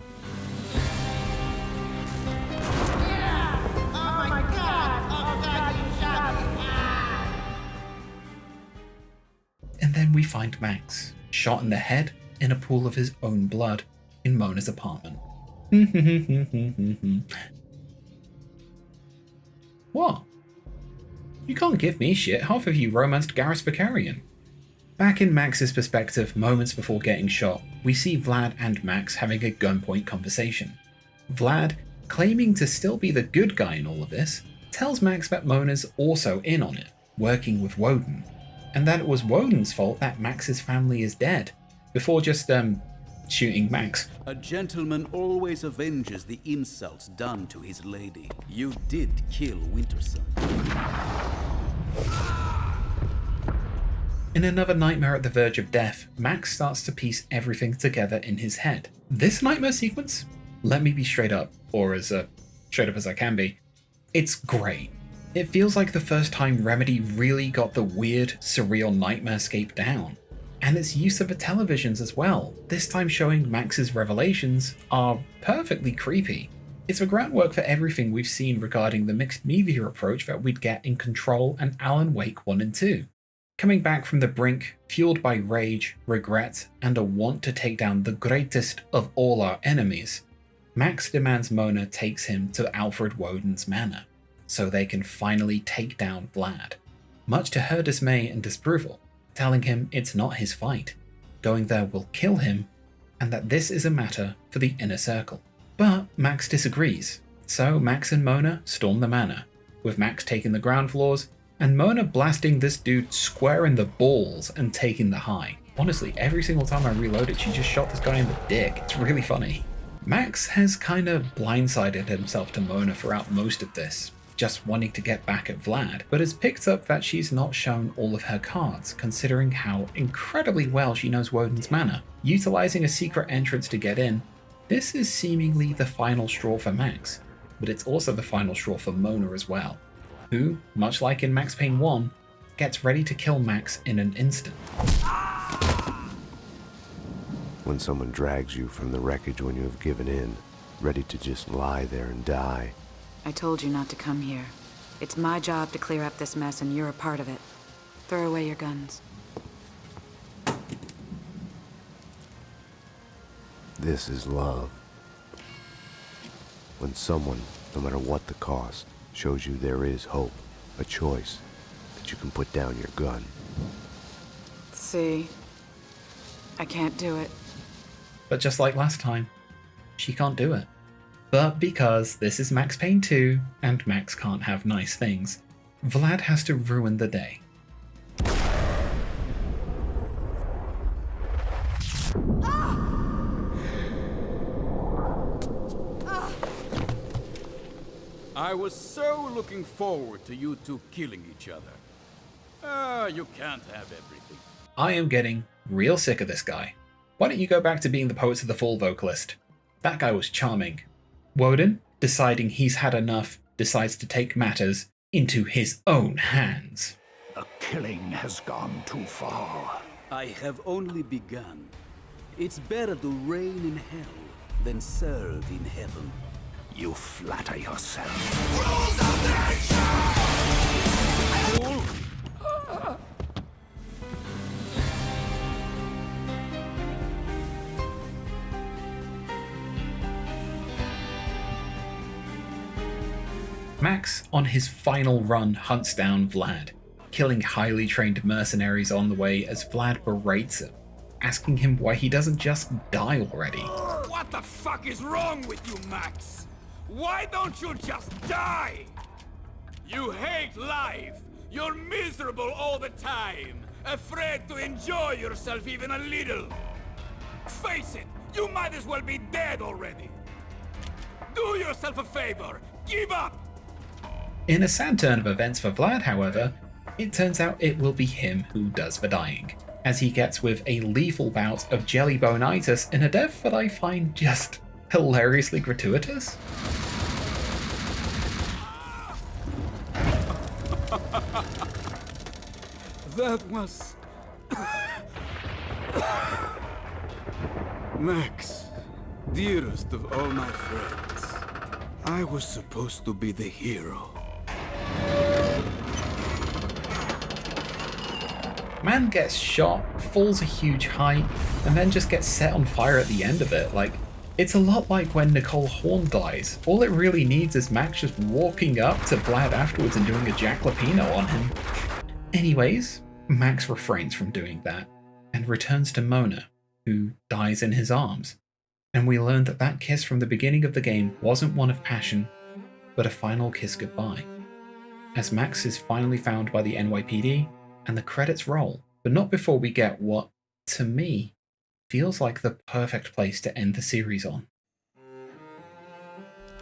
And then we find Max, shot in the head in a pool of his own blood in Mona's apartment. What? You can't give me shit, half of you romanced Garrus Vakarian. Back in Max's perspective, moments before getting shot, we see Vlad and Max having a gunpoint conversation. Vlad, claiming to still be the good guy in all of this, tells Max that Mona's also in on it, working with Woden, and that it was Woden's fault that Max's family is dead, before just, shooting Max. A gentleman always avenges the insults done to his lady. You did kill Winterson. In another nightmare at the verge of death, Max starts to piece everything together in his head. This nightmare sequence, let me be straight up, or as straight up as I can be, it's great. It feels like the first time Remedy really got the weird, surreal nightmare-scape down. And its use of the televisions as well, this time showing Max's revelations, are perfectly creepy. It's the groundwork for everything we've seen regarding the mixed media approach that we'd get in Control and Alan Wake 1 and 2. Coming back from the brink, fueled by rage, regret, and a want to take down the greatest of all our enemies, Max demands Mona takes him to Alfred Woden's manor, so they can finally take down Vlad, much to her dismay and disapproval, telling him it's not his fight, going there will kill him, and that this is a matter for the inner circle. But Max disagrees, so Max and Mona storm the manor, with Max taking the ground floors, and Mona blasting this dude square in the balls and taking the high. Honestly, every single time I reloaded, she just shot this guy in the dick. It's really funny. Max has kind of blindsided himself to Mona throughout most of this, just wanting to get back at Vlad, but has picked up that she's not shown all of her cards, considering how incredibly well she knows Woden's manor. Utilizing a secret entrance to get in, this is seemingly the final straw for Max, but it's also the final straw for Mona as well, who, much like in Max Payne 1, gets ready to kill Max in an instant. When someone drags you from the wreckage when you have given in, ready to just lie there and die. I told you not to come here. It's my job to clear up this mess, and you're a part of it. Throw away your guns. This is love. When someone, no matter what the cost, shows you there is hope, a choice, that you can put down your gun. See? I can't do it. But just like last time, she can't do it. But because this is Max Payne 2, and Max can't have nice things, Vlad has to ruin the day. I was so looking forward to you two killing each other. You can't have everything. I am getting real sick of this guy. Why don't you go back to being the Poets of the Fall vocalist? That guy was charming. Woden, deciding he's had enough, decides to take matters into his own hands. The killing has gone too far. I have only begun. It's better to reign in hell than serve in heaven. You flatter yourself. Max, on his final run, hunts down Vlad, killing highly trained mercenaries on the way as Vlad berates him, asking him why he doesn't just die already. What the fuck is wrong with you, Max? Why don't you just die? You hate life. You're miserable all the time. Afraid to enjoy yourself even a little. Face it, you might as well be dead already. Do yourself a favor. Give up. In a sad turn of events for Vlad, however, it turns out it will be him who does the dying, as he gets with a lethal bout of jellybone-itis in a death that I find just hilariously gratuitous. That was... Max, dearest of all my friends. I was supposed to be the hero. Man gets shot, falls a huge height, and then just gets set on fire at the end of it. Like, it's a lot like when Nicole Horn dies. All it really needs is Max just walking up to Vlad afterwards and doing a Jack Lapino on him. Anyways, Max refrains from doing that, and returns to Mona, who dies in his arms. And we learn that that kiss from the beginning of the game wasn't one of passion, but a final kiss goodbye. As Max is finally found by the NYPD, and the credits roll, but not before we get what, to me, feels like the perfect place to end the series on.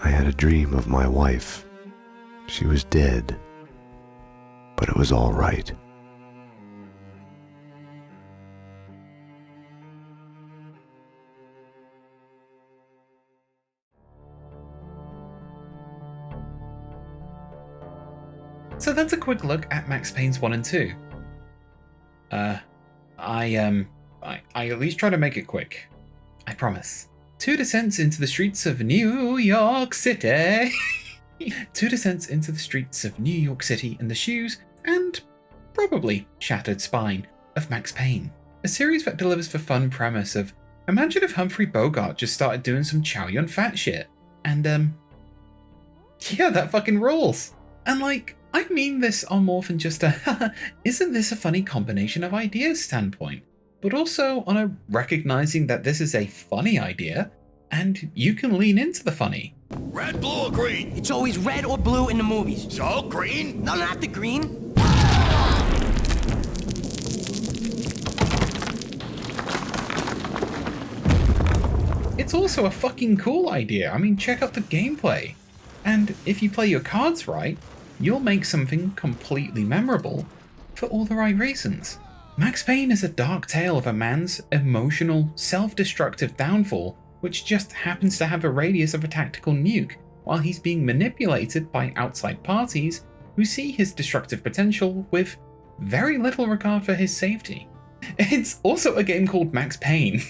I had a dream of my wife. She was dead, but it was all right. So that's a quick look at Max Payne's 1 and 2. I at least try to make it quick. I promise. 2 descents into the streets of New York City. 2 descents into the streets of New York City in the shoes and probably shattered spine of Max Payne. A series that delivers the fun premise of, imagine if Humphrey Bogart just started doing some Chow Yun Fat shit. And yeah, that fucking rules. And like, I mean this on more than just a isn't this a funny combination of ideas standpoint, but also on a recognizing that this is a funny idea and you can lean into the funny. Red, blue, or green? It's always red or blue in the movies. So, green? No, not the green. It's also a fucking cool idea. I mean, check out the gameplay. And if you play your cards right, you'll make something completely memorable for all the right reasons. Max Payne is a dark tale of a man's emotional, self-destructive downfall which just happens to have a radius of a tactical nuke while he's being manipulated by outside parties who see his destructive potential with very little regard for his safety. It's also a game called Max Payne.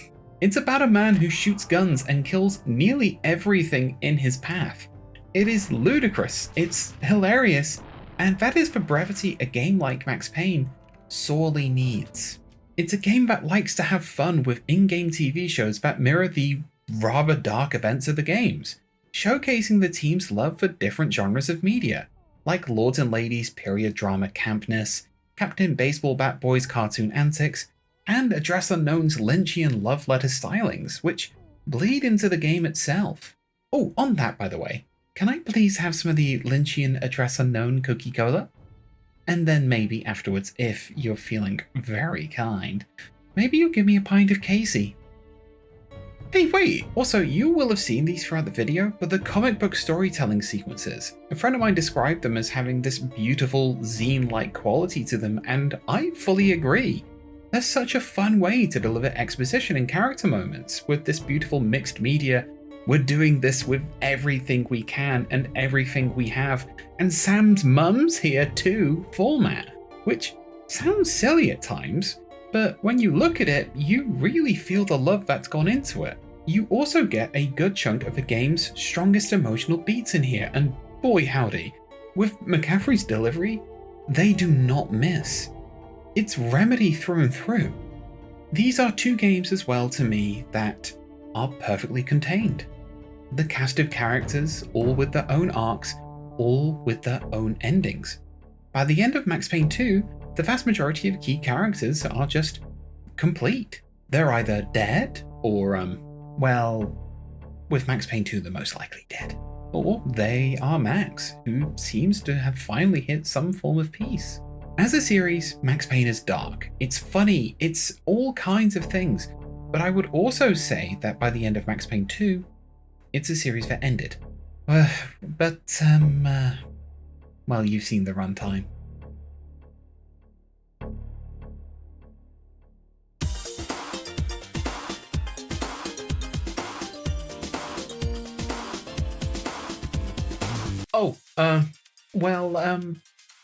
It's about a man who shoots guns and kills nearly everything in his path. It is ludicrous, it's hilarious, and that is for brevity a game like Max Payne sorely needs. It's a game that likes to have fun with in-game TV shows that mirror the rather dark events of the games, showcasing the team's love for different genres of media, like Lords and Ladies period drama campness, Captain Baseball Bat Boy's cartoon antics, and Address Unknown's Lynchian love letter stylings, which bleed into the game itself. Oh, on that by the way, can I please have some of the Lynchian Address Unknown cookie cola? And then maybe afterwards, if you're feeling very kind, maybe you'll give me a pint of Casey. Hey wait, also you will have seen these throughout the video, but the comic book storytelling sequences. A friend of mine described them as having this beautiful zine-like quality to them, and I fully agree. They're such a fun way to deliver exposition and character moments with this beautiful mixed media. We're doing this with everything we can and everything we have, and Sam's mum's here too format, which sounds silly at times, but when you look at it, you really feel the love that's gone into it. You also get a good chunk of the game's strongest emotional beats in here, and boy howdy, with McCaffrey's delivery, they do not miss. It's Remedy through and through. These are two games as well to me that are perfectly contained. The cast of characters, all with their own arcs, all with their own endings. By the end of Max Payne 2, the vast majority of key characters are just complete. They're either dead, or, well, with Max Payne 2 they're most likely dead. Or they are Max, who seems to have finally hit some form of peace. As a series, Max Payne is dark, it's funny, it's all kinds of things, but I would also say that by the end of Max Payne 2, it's a series that ended. Well, you've seen the runtime.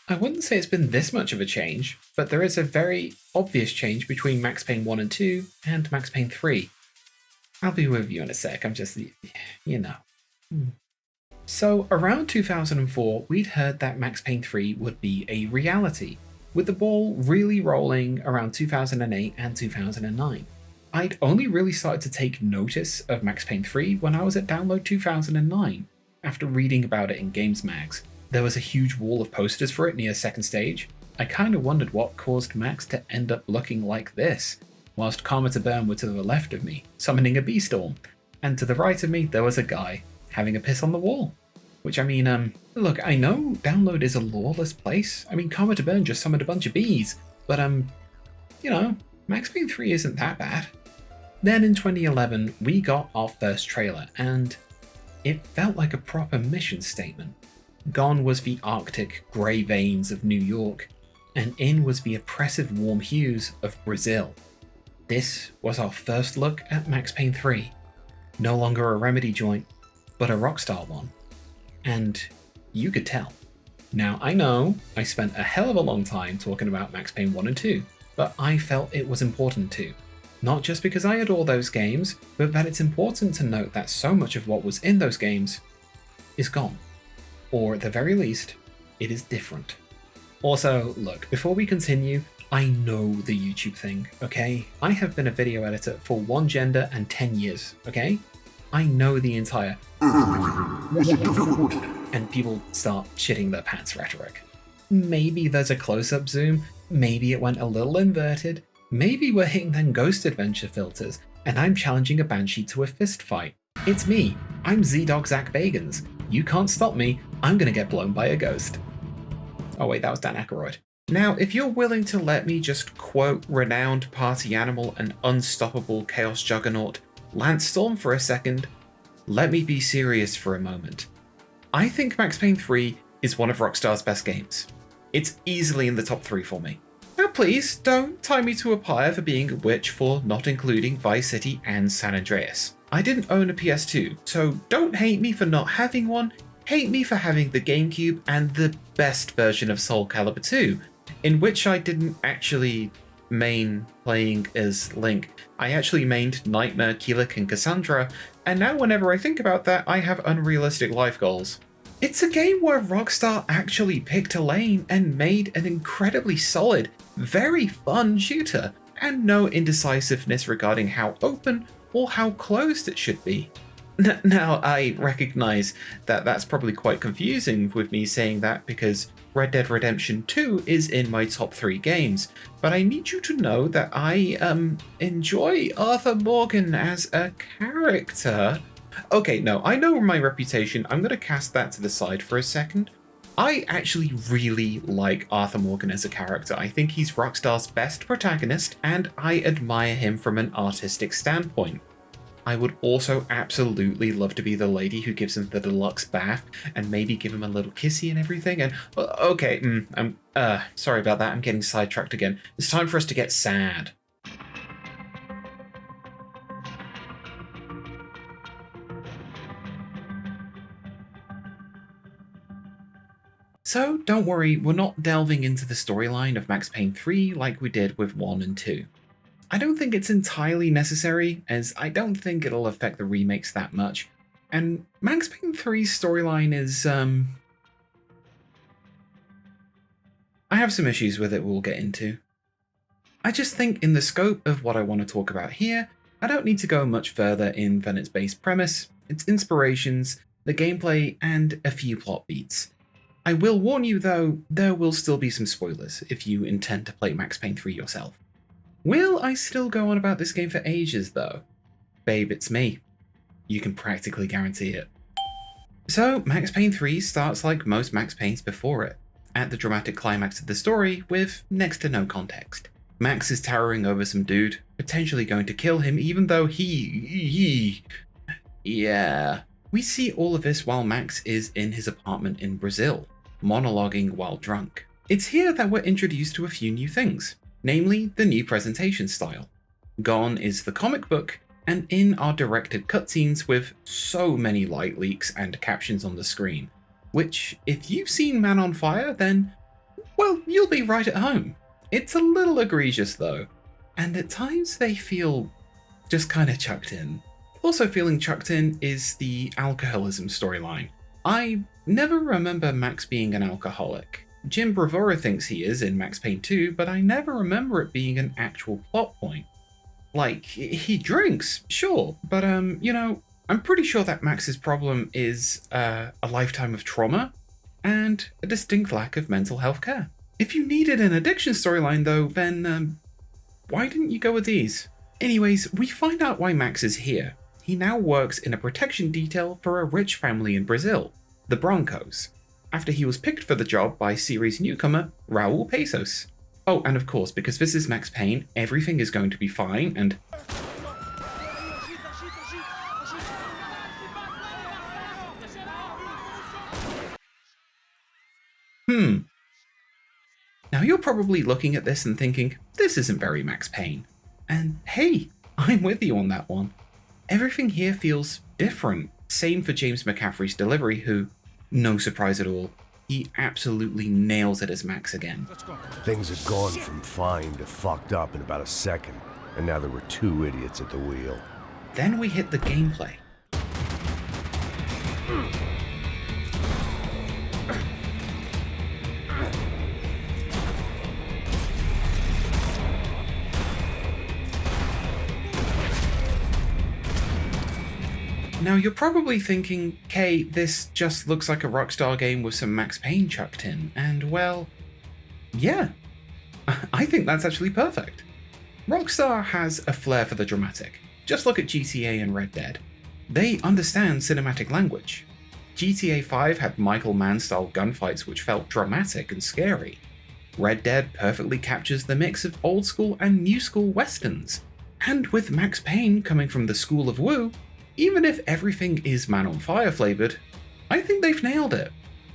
I wouldn't say it's been this much of a change, but there is a very obvious change between Max Payne 1 and 2 and Max Payne 3. I'll be with you in a sec, I'm just, you know. So around 2004, we'd heard that Max Payne 3 would be a reality, with the ball really rolling around 2008 and 2009. I'd only really started to take notice of Max Payne 3 when I was at Download 2009, after reading about it in Games Mags. There was a huge wall of posters for it near second stage. I kinda wondered what caused Max to end up looking like this, whilst Karma to Burn were to the left of me, summoning a bee-storm, and to the right of me there was a guy having a piss on the wall. Which, I mean, look, I know Download is a lawless place. I mean, Karma to Burn just summoned a bunch of bees, but you know, Max Payne 3 isn't that bad. Then in 2011, we got our first trailer, and it felt like a proper mission statement. Gone was the Arctic grey veins of New York, and in was the oppressive warm hues of Brazil. This was our first look at Max Payne 3. No longer a Remedy joint, but a Rockstar one. And you could tell. Now, I know I spent a hell of a long time talking about Max Payne 1 and 2, but I felt it was important to. Not just because I adore those games, but that it's important to note that so much of what was in those games is gone. Or at the very least, it is different. Also, look, before we continue, I know the YouTube thing, okay? I have been a video editor for one gender and 10 years, okay? I know the entire and people start shitting their pants rhetoric. Maybe there's a close-up zoom, maybe it went a little inverted, maybe we're hitting them Ghost Adventure filters, and I'm challenging a Banshee to a fist fight. It's me, I'm Z-Dog Zach Bagans. You can't stop me, I'm gonna get blown by a ghost. Oh wait, that was Dan Aykroyd. Now, if you're willing to let me just quote renowned party animal and unstoppable chaos juggernaut Lance Storm for a second, let me be serious for a moment. I think Max Payne 3 is one of Rockstar's best games. It's easily in the top 3 for me. Now please, don't tie me to a pyre for being a witch for not including Vice City and San Andreas. I didn't own a PS2, so don't hate me for not having one, hate me for having the GameCube and the best version of Soul Calibur 2, in which I didn't actually main playing as Link. I actually mained Nightmare, Keelik, and Cassandra, and now whenever I think about that, I have unrealistic life goals. It's a game where Rockstar actually picked a lane and made an incredibly solid, very fun shooter, and no indecisiveness regarding how open or how closed it should be. Now, I recognize that that's probably quite confusing with me saying that because Red Dead Redemption 2 is in my top 3 games, but I need you to know that I enjoy Arthur Morgan as a character. Okay, no, I know my reputation, I'm going to cast that to the side for a second. I actually really like Arthur Morgan as a character. I think he's Rockstar's best protagonist, and I admire him from an artistic standpoint. I would also absolutely love to be the lady who gives him the deluxe bath and maybe give him a little kissy and everything. And okay, I'm sorry about that. I'm getting sidetracked again. It's time for us to get sad. So don't worry, we're not delving into the storyline of Max Payne 3 like we did with 1 and 2. I don't think it's entirely necessary, as I don't think it'll affect the remakes that much. And Max Payne 3's storyline is, I have some issues with it we'll get into. I just think in the scope of what I want to talk about here, I don't need to go much further than its base premise, its inspirations, the gameplay, and a few plot beats. I will warn you though, there will still be some spoilers if you intend to play Max Payne 3 yourself. Will I still go on about this game for ages though? Babe, it's me. You can practically guarantee it. So, Max Payne 3 starts like most Max Paynes before it, at the dramatic climax of the story with next to no context. Max is towering over some dude, potentially going to kill him even though yeah. We see all of this while Max is in his apartment in Brazil, monologuing while drunk. It's here that we're introduced to a few new things, namely the new presentation style. Gone is the comic book, and in are directed cutscenes with so many light leaks and captions on the screen, which, if you've seen Man on Fire, then, well, you'll be right at home. It's a little egregious though, and at times they feel just kind of chucked in. Also feeling chucked in is the alcoholism storyline. I never remember Max being an alcoholic. Jim Bravura thinks he is in Max Payne 2, but I never remember it being an actual plot point. Like, he drinks, sure, but you know, I'm pretty sure that Max's problem is a lifetime of trauma and a distinct lack of mental health care. If you needed an addiction storyline though, then why didn't you go with these? Anyways, we find out why Max is here. He now works in a protection detail for a rich family in Brazil, the Broncos, after he was picked for the job by series newcomer Raul Pesos. Oh, and of course, because this is Max Payne, everything is going to be fine and... Now you're probably looking at this and thinking, this isn't very Max Payne. And hey, I'm with you on that one. Everything here feels different. Same for James McCaffrey's delivery, who, no surprise at all, he absolutely nails it as Max again. Things had gone from fine to fucked up in about a second, and now there were two idiots at the wheel. Then we hit the gameplay. Now you're probably thinking, Kay, this just looks like a Rockstar game with some Max Payne chucked in, and well, yeah, I think that's actually perfect. Rockstar has a flair for the dramatic. Just look at GTA and Red Dead. They understand cinematic language. GTA 5 had Michael Mann-style gunfights which felt dramatic and scary. Red Dead perfectly captures the mix of old school and new school westerns. And with Max Payne coming from the school of Woo, even if everything is Man on Fire flavored, I think they've nailed it.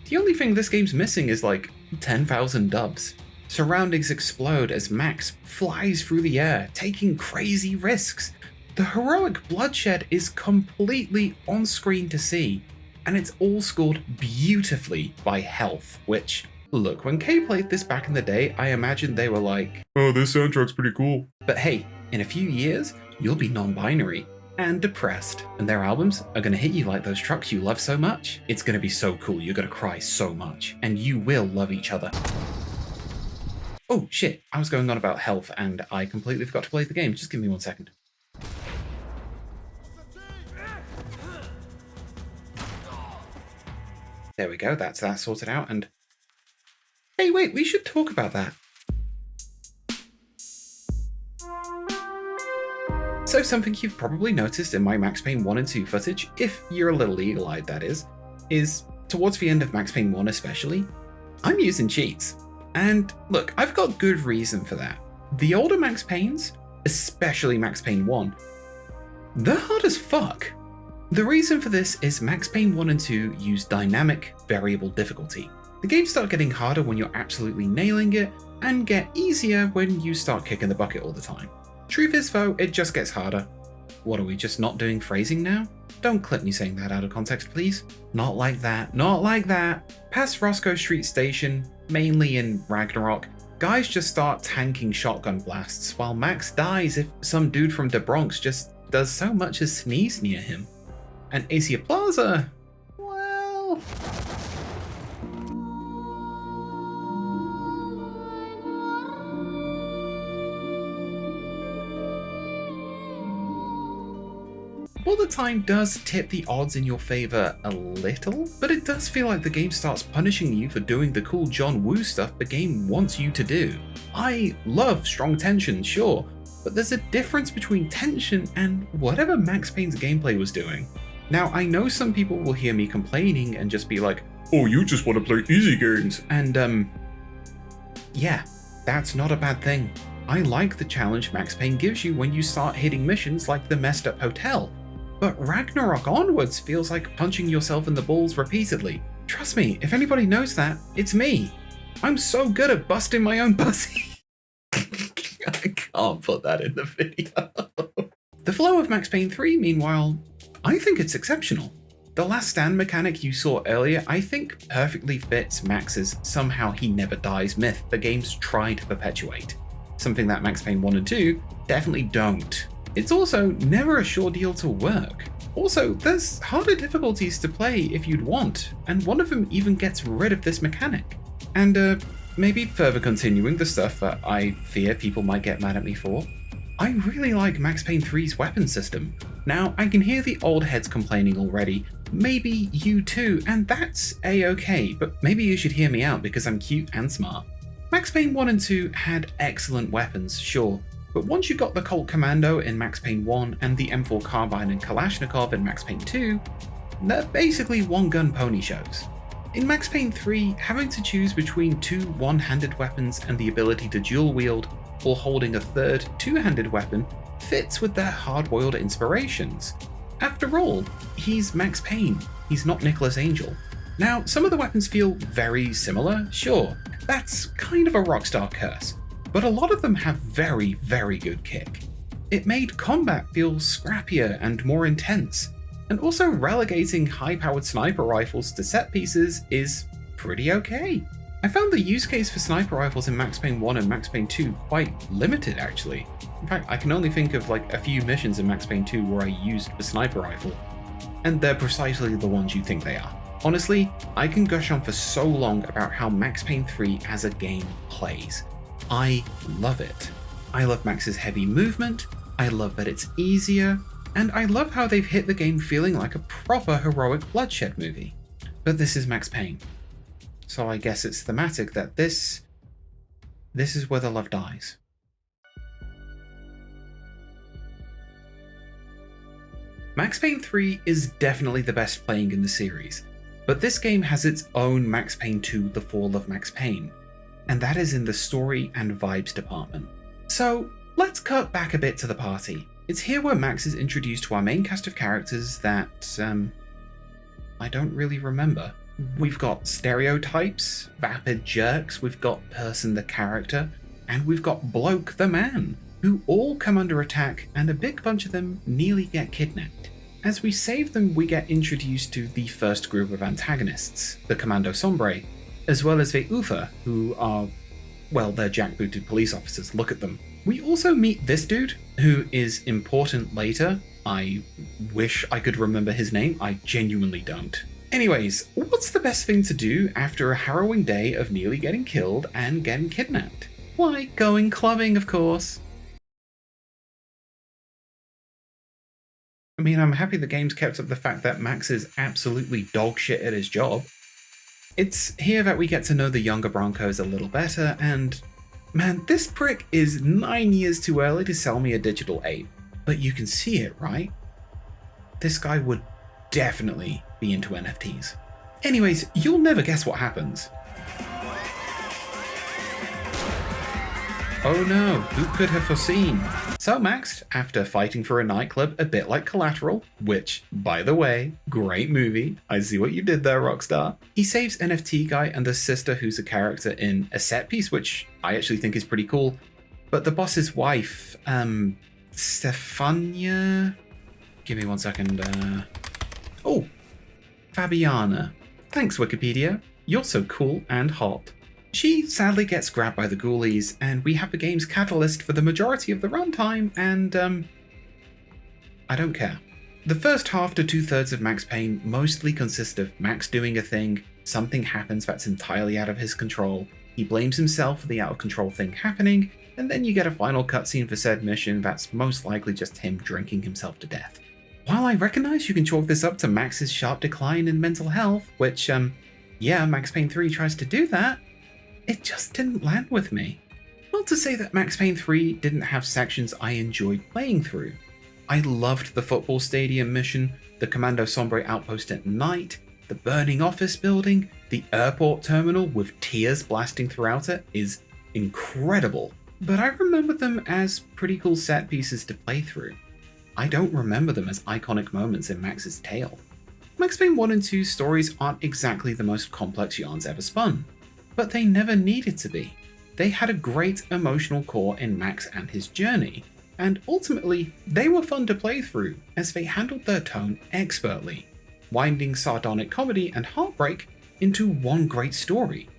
The only thing this game's missing is like 10,000 dubs. Surroundings explode as Max flies through the air, taking crazy risks. The heroic bloodshed is completely on screen to see, and it's all scored beautifully by Health, which, look, when Kay played this back in the day, I imagine they were like, oh, this soundtrack's pretty cool. But hey, in a few years, you'll be non-binary and depressed, and their albums are gonna hit you like those trucks you love so much. It's gonna be so cool, you're gonna cry so much, and you will love each other. Oh shit, I was going on about Health and I completely forgot to play the game. Just give me 1 second. There we go, that's that sorted out, and... Hey wait, we should talk about that. So something you've probably noticed in my Max Payne 1 and 2 footage, if you're a little eagle-eyed that is towards the end of Max Payne 1 especially, I'm using cheats. And look, I've got good reason for that. The older Max Paynes, especially Max Payne 1, they're hard as fuck. The reason for this is Max Payne 1 and 2 use dynamic variable difficulty. The games start getting harder when you're absolutely nailing it, and get easier when you start kicking the bucket all the time. Truth is though, it just gets harder. What, are we just not doing phrasing now? Don't clip me saying that out of context, please. Not like that, not like that. Past Roscoe Street Station, mainly in Ragnarok, Guys just start tanking shotgun blasts, while Max dies if some dude from the Bronx just does so much as sneeze near him. And Asia Plaza, well... Well, the time does tip the odds in your favor a little, but it does feel like the game starts punishing you for doing the cool John Woo stuff the game wants you to do. I love strong tension, sure, but there's a difference between tension and whatever Max Payne's gameplay was doing. Now, I know some people will hear me complaining and just be like, oh, you just want to play easy games, and yeah, that's not a bad thing. I like the challenge Max Payne gives you when you start hitting missions like the messed up hotel. But Ragnarok onwards feels like punching yourself in the balls repeatedly. Trust me, if anybody knows that, it's me. I'm so good at busting my own pussy. I can't put that in the video. The flow of Max Payne 3, meanwhile, I think it's exceptional. The last stand mechanic you saw earlier, I think perfectly fits Max's somehow he never dies myth the games try to perpetuate. Something that Max Payne 1 and 2 definitely don't. It's also never a sure deal to work. Also, there's harder difficulties to play if you'd want, and one of them even gets rid of this mechanic. And maybe further continuing the stuff that I fear people might get mad at me for, I really like Max Payne 3's weapon system. Now, I can hear the old heads complaining already, maybe you too, and that's a-okay, but maybe you should hear me out because I'm cute and smart. Max Payne 1 and 2 had excellent weapons, sure, but once you got the Colt Commando in Max Payne 1 and the M4 Carbine and Kalashnikov in Max Payne 2, they're basically one-gun pony shows. In Max Payne 3, having to choose between two one-handed weapons and the ability to dual-wield, or holding a third two-handed weapon, fits with their hard-boiled inspirations. After all, he's Max Payne, he's not Nicholas Angel. Now, some of the weapons feel very similar, sure, that's kind of a Rockstar curse. But a lot of them have very, very good kick. It made combat feel scrappier and more intense, and also relegating high-powered sniper rifles to set pieces is pretty okay. I found the use case for sniper rifles in Max Payne 1 and Max Payne 2 quite limited actually. In fact, I can only think of like a few missions in Max Payne 2 where I used the sniper rifle, and they're precisely the ones you think they are. Honestly, I can gush on for so long about how Max Payne 3 as a game plays. I love it. I love Max's heavy movement, I love that it's easier, and I love how they've hit the game feeling like a proper heroic bloodshed movie. But this is Max Payne, so I guess it's thematic that this is where the love dies. Max Payne 3 is definitely the best playing in the series, but this game has its own Max Payne 2 The Fall of Max Payne, and that is in the story and vibes department. So let's cut back a bit to the party. It's here where Max is introduced to our main cast of characters that, I don't really remember. We've got stereotypes, vapid jerks, we've got Person the character, and we've got Bloke the man, who all come under attack and a big bunch of them nearly get kidnapped. As we save them, we get introduced to the first group of antagonists, the Commando Sombre, as well as the Ufa, who are, well, they're jackbooted police officers, look at them. We also meet this dude, who is important later. I wish I could remember his name, I genuinely don't. Anyways, what's the best thing to do after a harrowing day of nearly getting killed and getting kidnapped? Why, going clubbing, of course. I mean, I'm happy the game's kept up the fact that Max is absolutely dog shit at his job. It's here that we get to know the younger Broncos a little better, and man, this prick is 9 years too early to sell me a digital ape. But you can see it, right? This guy would definitely be into NFTs. Anyways, you'll never guess what happens. Oh no, who could have foreseen? So Max, after fighting for a nightclub a bit like Collateral, which, by the way, great movie, I see what you did there, Rockstar, he saves NFT Guy and the sister who's a character in a set piece, which I actually think is pretty cool. But the boss's wife, Stefania? Give me 1 second, Oh, Fabiana. Thanks, Wikipedia. You're so cool and hot. She sadly gets grabbed by the ghoulies, and we have the game's catalyst for the majority of the runtime, and I don't care. The first half to 2/3 of Max Payne mostly consist of Max doing a thing, something happens that's entirely out of his control, he blames himself for the out of control thing happening, and then you get a final cutscene for said mission that's most likely just him drinking himself to death. While I recognize you can chalk this up to Max's sharp decline in mental health, which, yeah, Max Payne 3 tries to do that, it just didn't land with me. Not to say that Max Payne 3 didn't have sections I enjoyed playing through. I loved the football stadium mission, the Commando Sombre outpost at night, the burning office building, the airport terminal with tears blasting throughout it is incredible, but I remember them as pretty cool set pieces to play through. I don't remember them as iconic moments in Max's tale. Max Payne 1 and 2 stories aren't exactly the most complex yarns ever spun, but they never needed to be. They had a great emotional core in Max and his journey, and ultimately, they were fun to play through as they handled their tone expertly, winding sardonic comedy and heartbreak into one great story.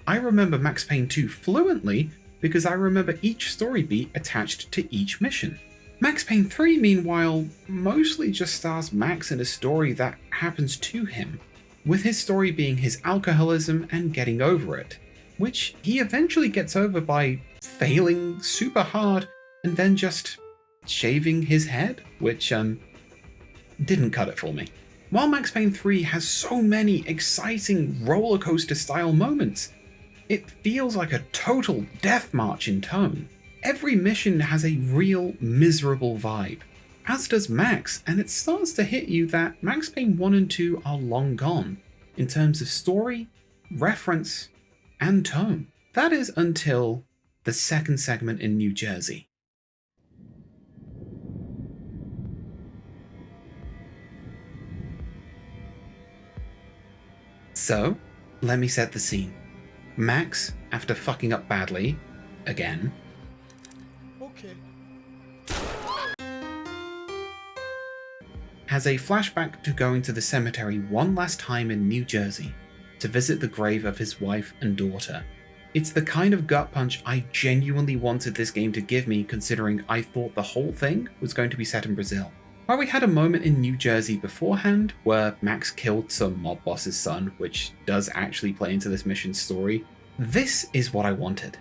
I remember Max Payne 2 fluently because I remember each story beat attached to each mission. Max Payne 3, meanwhile, mostly just stars Max in a story that happens to him, with his story being his alcoholism and getting over it, which he eventually gets over by failing super hard and then just shaving his head, which didn't cut it for me. While Max Payne 3 has so many exciting rollercoaster style moments, it feels like a total death march in tone. Every mission has a real miserable vibe, as does Max, and it starts to hit you that Max Payne 1 and 2 are long gone in terms of story, reference, and tone. That is until the second segment in New Jersey. So, let me set the scene. Max, after fucking up badly, again, has a flashback to going to the cemetery one last time in New Jersey to visit the grave of his wife and daughter. It's the kind of gut punch I genuinely wanted this game to give me, considering I thought the whole thing was going to be set in Brazil. While we had a moment in New Jersey beforehand where Max killed some mob boss's son, which does actually play into this mission's story, this is what I wanted.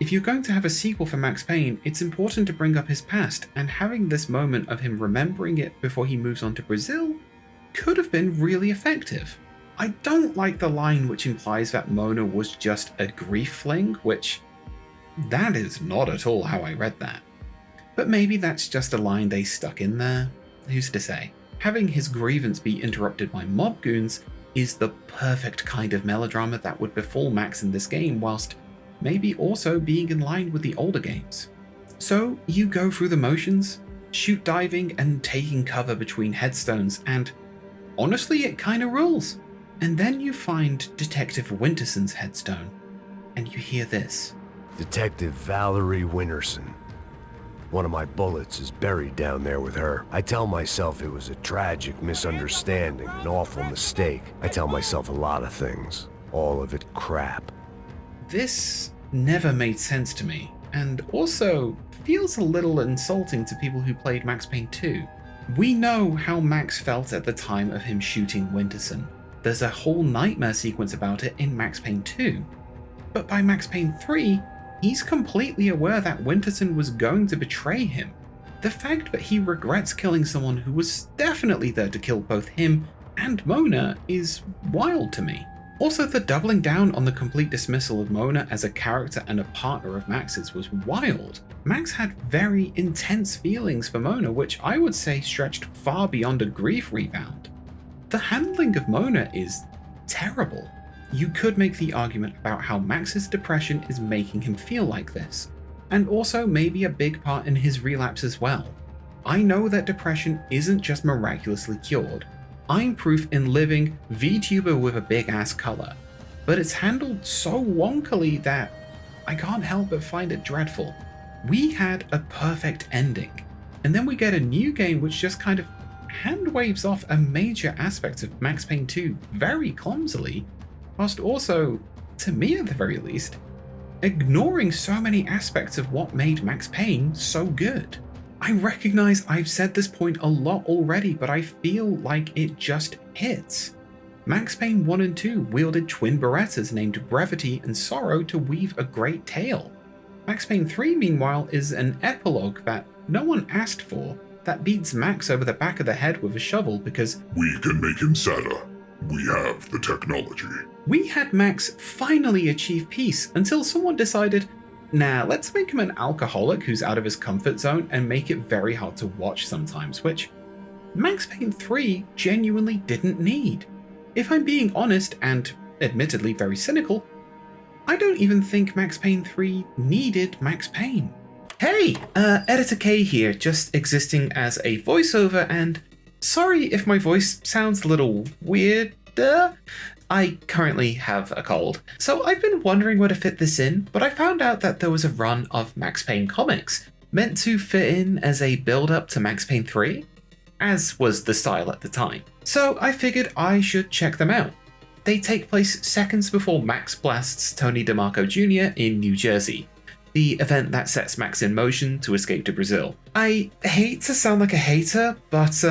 If you're going to have a sequel for Max Payne, it's important to bring up his past, and having this moment of him remembering it before he moves on to Brazil could have been really effective. I don't like the line which implies that Mona was just a grief fling, which that is not at all how I read that. But maybe that's just a line they stuck in there. Who's to say? Having his grievance be interrupted by mob goons is the perfect kind of melodrama that would befall Max in this game, whilst maybe also being in line with the older games. So you go through the motions, shoot diving and taking cover between headstones, and honestly it kinda rules. And then you find Detective Winterson's headstone, and you hear this. Detective Valerie Winterson. One of my bullets is buried down there with her. I tell myself it was a tragic misunderstanding, an awful mistake. I tell myself a lot of things. All of it crap. This never made sense to me, and also feels a little insulting to people who played Max Payne 2. We know how Max felt at the time of him shooting Winterson. There's a whole nightmare sequence about it in Max Payne 2. But by Max Payne 3, he's completely aware that Winterson was going to betray him. The fact that he regrets killing someone who was definitely there to kill both him and Mona is wild to me. Also, the doubling down on the complete dismissal of Mona as a character and a partner of Max's was wild. Max had very intense feelings for Mona, which I would say stretched far beyond a grief rebound. The handling of Mona is terrible. You could make the argument about how Max's depression is making him feel like this, and also maybe a big part in his relapse as well. I know that depression isn't just miraculously cured. I'm proof in living VTuber with a big ass color, but it's handled so wonkily that I can't help but find it dreadful. We had a perfect ending, and then we get a new game which just kind of hand waves off a major aspect of Max Payne 2 very clumsily, whilst also to me at the very least, ignoring so many aspects of what made Max Payne so good. I recognize I've said this point a lot already, but I feel like it just hits. Max Payne 1 and 2 wielded twin Berettas named Brevity and Sorrow to weave a great tale. Max Payne 3, meanwhile, is an epilogue that no one asked for, that beats Max over the back of the head with a shovel because we can make him sadder. We have the technology. We had Max finally achieve peace until someone decided, nah, let's make him an alcoholic who's out of his comfort zone and make it very hard to watch sometimes, which Max Payne 3 genuinely didn't need. If I'm being honest, and admittedly very cynical, I don't even think Max Payne 3 needed Max Payne. Hey, Editor K here, just existing as a voiceover, and sorry if my voice sounds a little weirder. I currently have a cold, so I've been wondering where to fit this in, but I found out that there was a run of Max Payne comics meant to fit in as a build-up to Max Payne 3, as was the style at the time. So I figured I should check them out. They take place seconds before Max blasts Tony DeMarco Jr. in New Jersey, the event that sets Max in motion to escape to Brazil. I hate to sound like a hater, but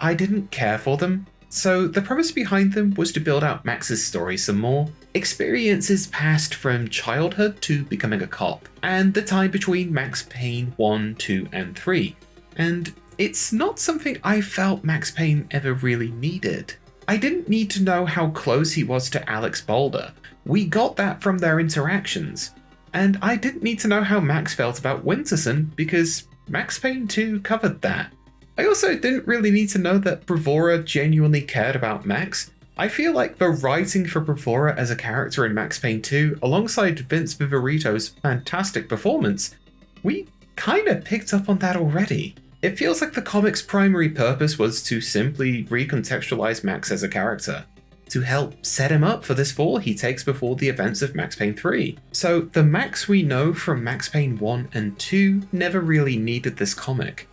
I didn't care for them. So the premise behind them was to build out Max's story some more, experiences passed from childhood to becoming a cop, and the time between Max Payne 1, 2, and 3. And it's not something I felt Max Payne ever really needed. I didn't need to know how close he was to Alex Balder. We got that from their interactions. And I didn't need to know how Max felt about Winterson because Max Payne 2 covered that. I also didn't really need to know that Bravura genuinely cared about Max. I feel like the writing for Bravura as a character in Max Payne 2, alongside Vince Vivarito's fantastic performance, we kinda picked up on that already. It feels like the comic's primary purpose was to simply recontextualize Max as a character, to help set him up for this fall he takes before the events of Max Payne 3. So the Max we know from Max Payne 1 and 2 never really needed this comic,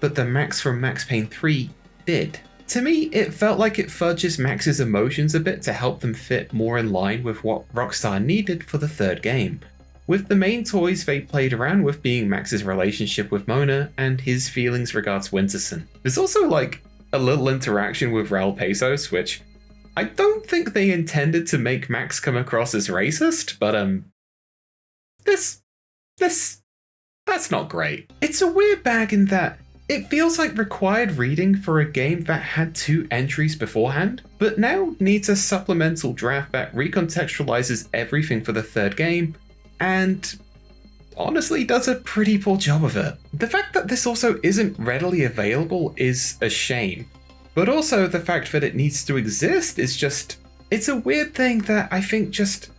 but the Max from Max Payne 3 did. To me, it felt like it fudges Max's emotions a bit to help them fit more in line with what Rockstar needed for the third game, with the main toys they played around with being Max's relationship with Mona and his feelings regards Winterson. There's also like a little interaction with Raul Pesos, which I don't think they intended to make Max come across as racist, but that's not great. It's a weird bag in that it feels like required reading for a game that had 2 entries beforehand, but now needs a supplemental draft that recontextualizes everything for the third game, and honestly does a pretty poor job of it. The fact that this also isn't readily available is a shame, but also the fact that it needs to exist is just, it's a weird thing that I think just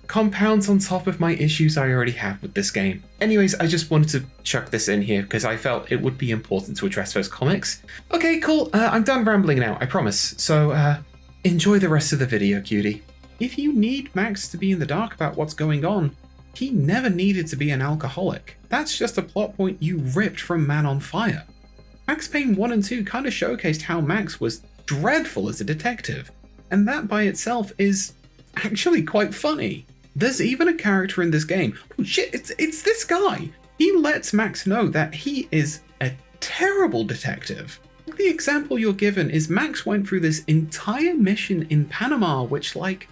compounds on top of my issues I already have with this game. Anyways, I just wanted to chuck this in here because I felt it would be important to address those comics. Okay, cool, I'm done rambling now, I promise. So enjoy the rest of the video, cutie. If you need Max to be in the dark about what's going on, he never needed to be an alcoholic. That's just a plot point you ripped from Man on Fire. Max Payne 1 and 2 kind of showcased how Max was dreadful as a detective, and that by itself is actually quite funny. There's even a character in this game, oh shit, it's this guy! He lets Max know that he is a terrible detective. The example you're given is Max went through this entire mission in Panama, which like,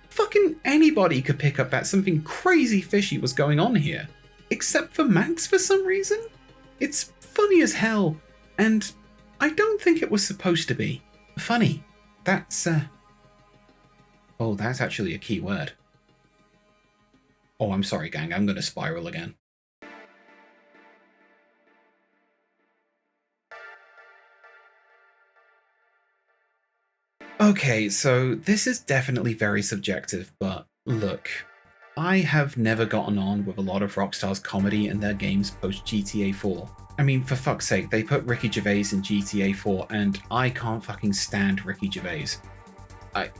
fucking anybody could pick up that something crazy fishy was going on here. Except for Max for some reason? It's funny as hell, and I don't think it was supposed to be. Funny. That's oh, that's actually a key word. Oh, I'm sorry gang, I'm gonna spiral again. Okay, so this is definitely very subjective, but look, I have never gotten on with a lot of Rockstar's comedy in their games post GTA 4. I mean, for fuck's sake, they put Ricky Gervais in GTA 4 and I can't fucking stand Ricky Gervais.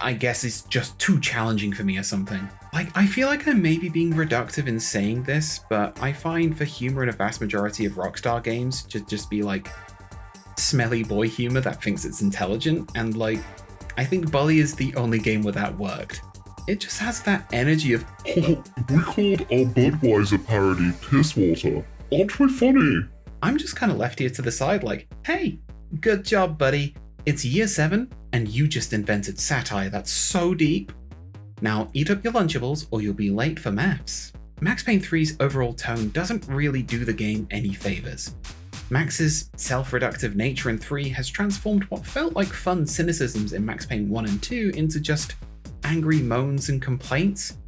I guess it's just too challenging for me or something. Like, I feel like I may be being reductive in saying this, but I find the humor in a vast majority of Rockstar games to just be like smelly boy humor that thinks it's intelligent, and like, I think Bully is the only game where that worked. It just has that energy of, oh, we called our Budweiser parody piss water. Aren't we funny? I'm just kind of left here to the side like, hey, good job, buddy. It's year 7, and you just invented satire that's so deep. Now eat up your Lunchables or you'll be late for maths. Max Payne 3's overall tone doesn't really do the game any favors. Max's self-reductive nature in 3 has transformed what felt like fun cynicisms in Max Payne 1 and 2 into just angry moans and complaints.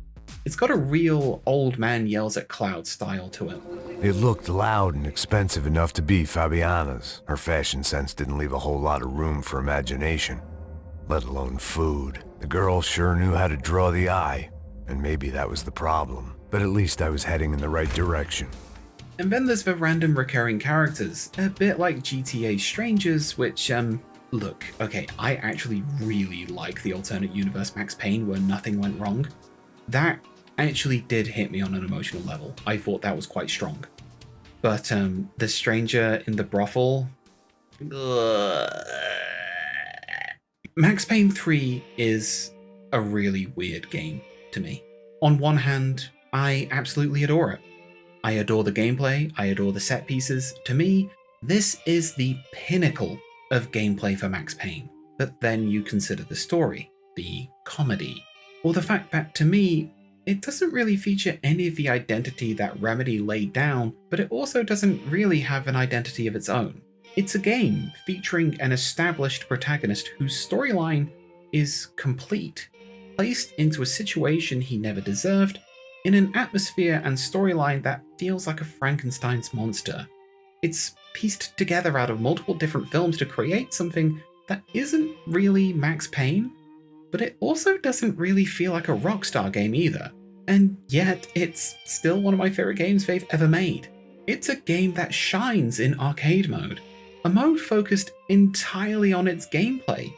It's got a real old man yells at cloud style to it. It looked loud and expensive enough to be Fabiana's. Her fashion sense didn't leave a whole lot of room for imagination, let alone food. The girl sure knew how to draw the eye, and maybe that was the problem. But at least I was heading in the right direction. And then there's the random recurring characters, a bit like GTA Strangers, which, look, okay, I actually really like the alternate universe Max Payne where nothing went wrong. That actually did hit me on an emotional level. I thought that was quite strong. But, the stranger in the brothel... Max Payne 3 is a really weird game to me. On one hand, I absolutely adore it. I adore the gameplay, I adore the set pieces. To me, this is the pinnacle of gameplay for Max Payne. But then you consider the story, the comedy, or the fact that, to me, it doesn't really feature any of the identity that Remedy laid down, but it also doesn't really have an identity of its own. It's a game featuring an established protagonist whose storyline is complete, placed into a situation he never deserved, in an atmosphere and storyline that feels like a Frankenstein's monster. It's pieced together out of multiple different films to create something that isn't really Max Payne, but it also doesn't really feel like a Rockstar game either. And yet, it's still one of my favorite games they've ever made. It's a game that shines in arcade mode, a mode focused entirely on its gameplay,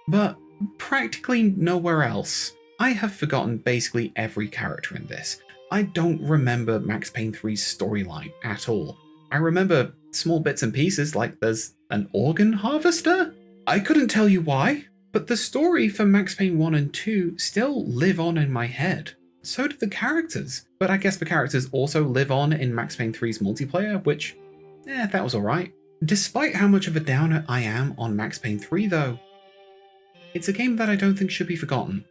but practically nowhere else. I have forgotten basically every character in this. I don't remember Max Payne 3's storyline at all. I remember small bits and pieces like there's an organ harvester? I couldn't tell you why, but the story for Max Payne 1 and 2 still live on in my head. So do the characters, but I guess the characters also live on in Max Payne 3's multiplayer, which, that was alright. Despite how much of a downer I am on Max Payne 3 though, it's a game that I don't think should be forgotten.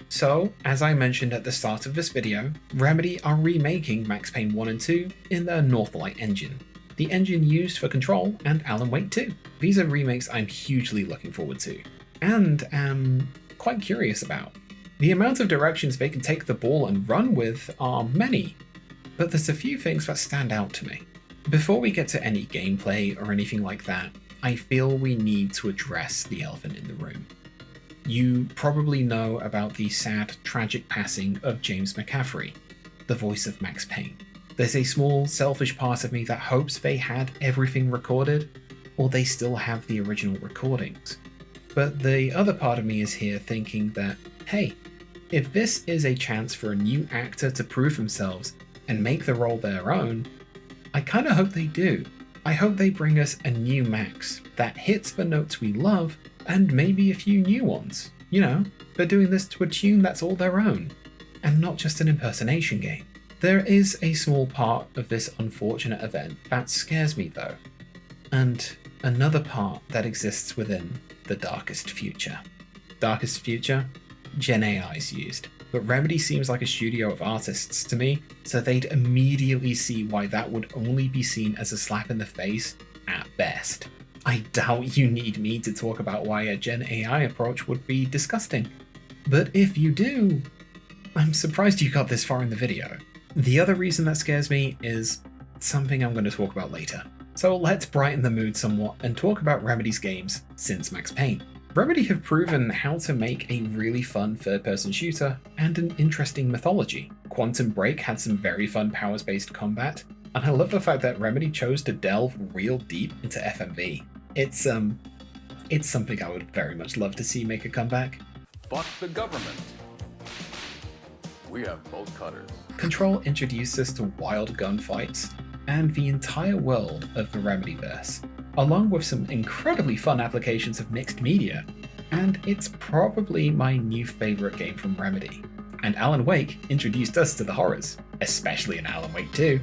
So, as I mentioned at the start of this video, Remedy are remaking Max Payne 1 and 2 in their Northlight engine, the engine used for Control and Alan Wake 2. These are remakes I'm hugely looking forward to, and am quite curious about. The amount of directions they can take the ball and run with are many, but there's a few things that stand out to me. Before we get to any gameplay or anything like that, I feel we need to address the elephant in the room. You probably know about the sad, tragic passing of James McCaffrey, the voice of Max Payne. There's a small, selfish part of me that hopes they had everything recorded, or they still have the original recordings. But the other part of me is here thinking that, hey, if this is a chance for a new actor to prove themselves and make the role their own, I kinda hope they do. I hope they bring us a new Max that hits the notes we love, and maybe a few new ones. You know, they're doing this to a tune that's all their own, and not just an impersonation game. There is a small part of this unfortunate event that scares me though, and another part that exists within the darkest future. Darkest future? Gen AI is used, but Remedy seems like a studio of artists to me, so they'd immediately see why that would only be seen as a slap in the face at best. I doubt you need me to talk about why a Gen AI approach would be disgusting. But if you do, I'm surprised you got this far in the video. The other reason that scares me is something I'm going to talk about later. So let's brighten the mood somewhat and talk about Remedy's games since Max Payne. Remedy have proven how to make a really fun third-person shooter and an interesting mythology. Quantum Break had some very fun powers-based combat, and I love the fact that Remedy chose to delve real deep into FMV. It's something I would very much love to see make a comeback. Fuck the government. We have both cutters. Control introduced us to wild gunfights and the entire world of the Remedyverse, along with some incredibly fun applications of mixed media, and it's probably my new favourite game from Remedy. And Alan Wake introduced us to the horrors, especially in Alan Wake 2.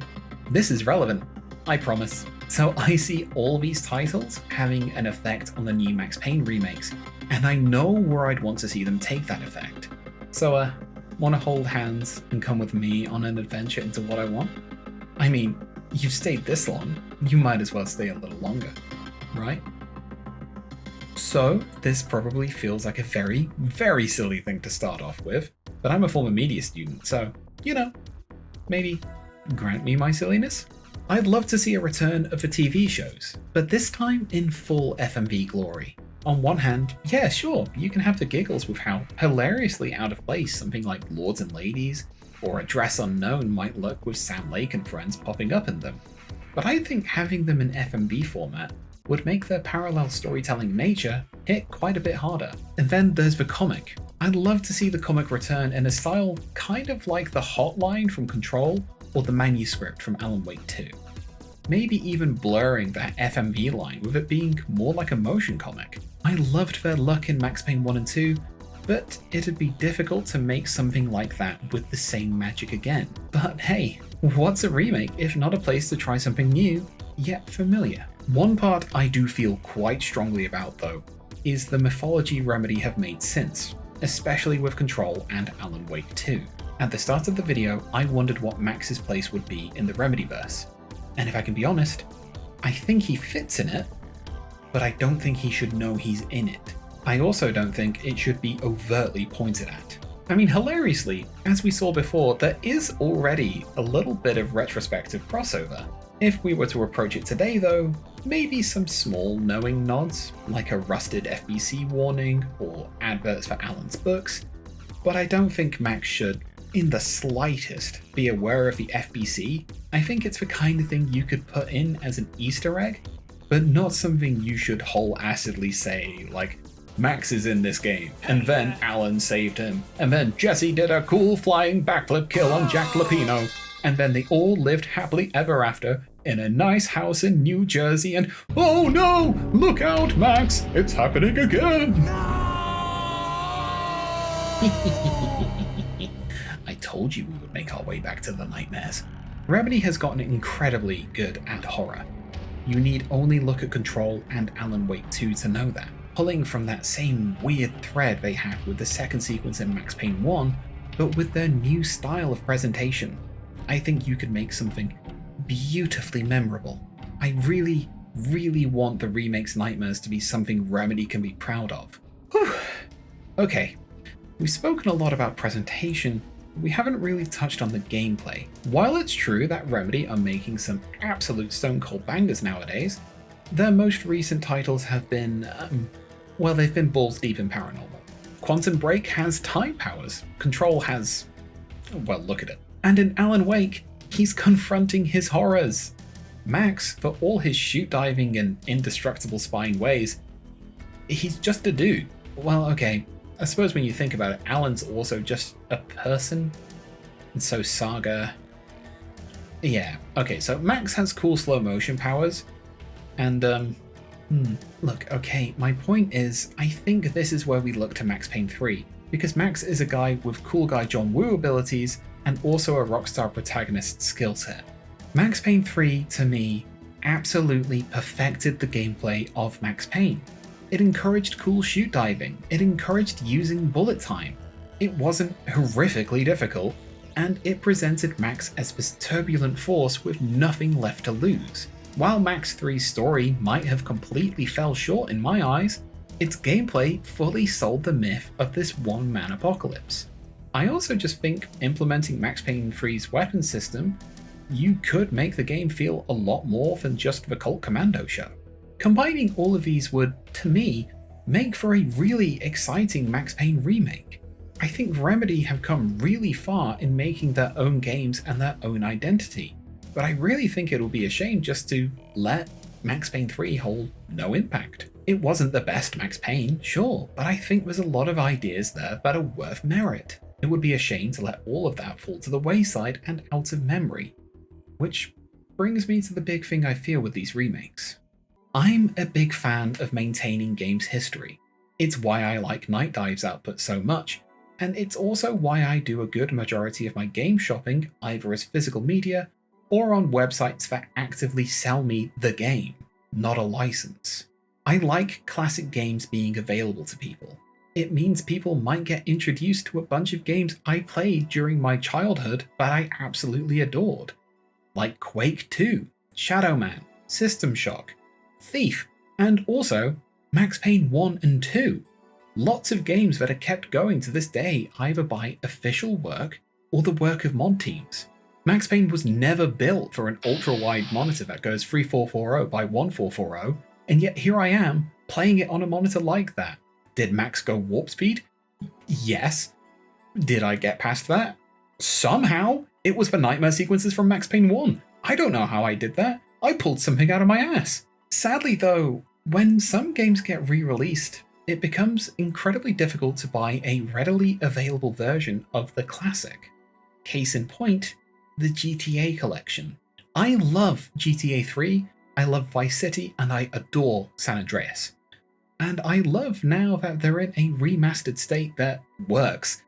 This is relevant, I promise. So I see all these titles having an effect on the new Max Payne remakes, and I know where I'd want to see them take that effect. So wanna hold hands and come with me on an adventure into what I want? I mean, you've stayed this long, you might as well stay a little longer, right? So this probably feels like a very, very silly thing to start off with, but I'm a former media student, so, you know, maybe grant me my silliness? I'd love to see a return of the TV shows, but this time in full FMV glory. On one hand, yeah, sure, you can have the giggles with how hilariously out of place something like Lords and Ladies or Address Unknown might look with Sam Lake and friends popping up in them. But I think having them in FMV format would make their parallel storytelling nature hit quite a bit harder. And then there's the comic. I'd love to see the comic return in a style kind of like the Hotline from Control or the manuscript from Alan Wake 2. Maybe even blurring that FMV line with it being more like a motion comic. I loved their luck in Max Payne 1 and 2, but it'd be difficult to make something like that with the same magic again. But hey, what's a remake if not a place to try something new, yet familiar? One part I do feel quite strongly about though, is the mythology Remedy have made since, especially with Control and Alan Wake 2. At the start of the video, I wondered what Max's place would be in the Remedyverse. And if I can be honest, I think he fits in it, but I don't think he should know he's in it. I also don't think it should be overtly pointed at. I mean, hilariously, as we saw before, there is already a little bit of retrospective crossover. If we were to approach it today though, maybe some small knowing nods, like a rusted FBC warning or adverts for Alan's books, but I don't think Max should, in the slightest, be aware of the FBC. I think it's the kind of thing you could put in as an Easter egg, but not something you should wholeheartedly say, like, Max is in this game, and then Alan saved him, and then Jesse did a cool flying backflip kill on Jack Lapino, and then they all lived happily ever after in a nice house in New Jersey, and oh no, look out Max, it's happening again! I told you we would make our way back to the nightmares. Remedy has gotten incredibly good at horror. You need only look at Control and Alan Wake 2 to know that. Pulling from that same weird thread they had with the second sequence in Max Payne 1, but with their new style of presentation, I think you could make something beautifully memorable. I really, really want the Remakes Nightmares to be something Remedy can be proud of. Whew. Okay, we've spoken a lot about presentation, we haven't really touched on the gameplay. While it's true that Remedy are making some absolute stone cold bangers nowadays, their most recent titles have been, well, they've been balls deep in paranormal. Quantum Break has time powers, Control has, well, look at it. And in Alan Wake, he's confronting his horrors. Max, for all his shoot diving and indestructible spying ways, he's just a dude. Well, okay, I suppose when you think about it, Alan's also just a person, and so Saga... Yeah, okay, so Max has cool slow motion powers, and look, okay, my point is, I think this is where we look to Max Payne 3, because Max is a guy with cool guy John Woo abilities, and also a Rockstar protagonist skill set. Max Payne 3, to me, absolutely perfected the gameplay of Max Payne. It encouraged cool shoot diving, it encouraged using bullet time, it wasn't horrifically difficult, and it presented Max as this turbulent force with nothing left to lose. While Max 3's story might have completely fell short in my eyes, its gameplay fully sold the myth of this one-man apocalypse. I also just think implementing Max Payne 3's weapon system, you could make the game feel a lot more than just the Cult Commando show. Combining all of these would, to me, make for a really exciting Max Payne remake. I think Remedy have come really far in making their own games and their own identity, but I really think it'll be a shame just to let Max Payne 3 hold no impact. It wasn't the best Max Payne, sure, but I think there's a lot of ideas there that are worth merit. It would be a shame to let all of that fall to the wayside and out of memory. Which brings me to the big thing I feel with these remakes. I'm a big fan of maintaining games' history. It's why I like Night Dive's output so much, and it's also why I do a good majority of my game shopping either as physical media or on websites that actively sell me the game, not a license. I like classic games being available to people. It means people might get introduced to a bunch of games I played during my childhood that I absolutely adored, like Quake 2, Shadow Man, System Shock, Thief, and also Max Payne 1 and 2. Lots of games that are kept going to this day either by official work or the work of mod teams. Max Payne was never built for an ultra-wide monitor that goes 3440 by 1440, and yet here I am playing it on a monitor like that. Did Max go warp speed? Yes. Did I get past that? Somehow. It was the nightmare sequences from Max Payne 1. I don't know how I did that. I pulled something out of my ass. Sadly though, when some games get re-released, it becomes incredibly difficult to buy a readily available version of the classic. Case in point, the GTA collection. I love GTA 3, I love Vice City, and I adore San Andreas. And I love now that they're in a remastered state that works,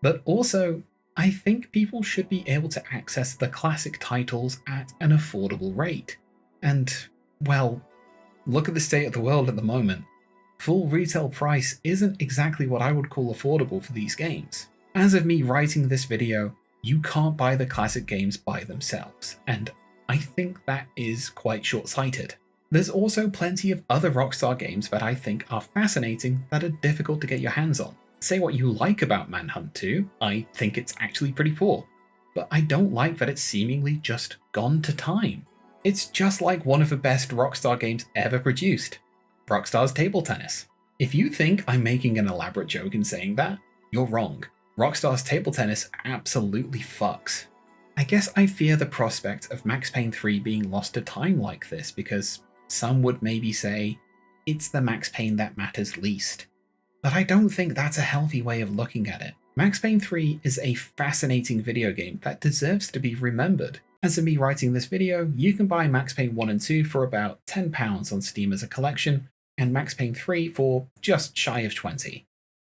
but also I think people should be able to access the classic titles at an affordable rate. And, well, look at the state of the world at the moment. Full retail price isn't exactly what I would call affordable for these games. As of me writing this video, you can't buy the classic games by themselves, and I think that is quite short-sighted. There's also plenty of other Rockstar games that I think are fascinating that are difficult to get your hands on. Say what you like about Manhunt 2, I think it's actually pretty poor, but I don't like that it's seemingly just gone to time. It's just like one of the best Rockstar games ever produced, Rockstar's Table Tennis. If you think I'm making an elaborate joke in saying that, you're wrong. Rockstar's Table Tennis absolutely fucks. I guess I fear the prospect of Max Payne 3 being lost to time like this because some would maybe say, it's the Max Payne that matters least. But I don't think that's a healthy way of looking at it. Max Payne 3 is a fascinating video game that deserves to be remembered. As of me writing this video, you can buy Max Payne 1 and 2 for about £10 on Steam as a collection, and Max Payne 3 for just shy of 20.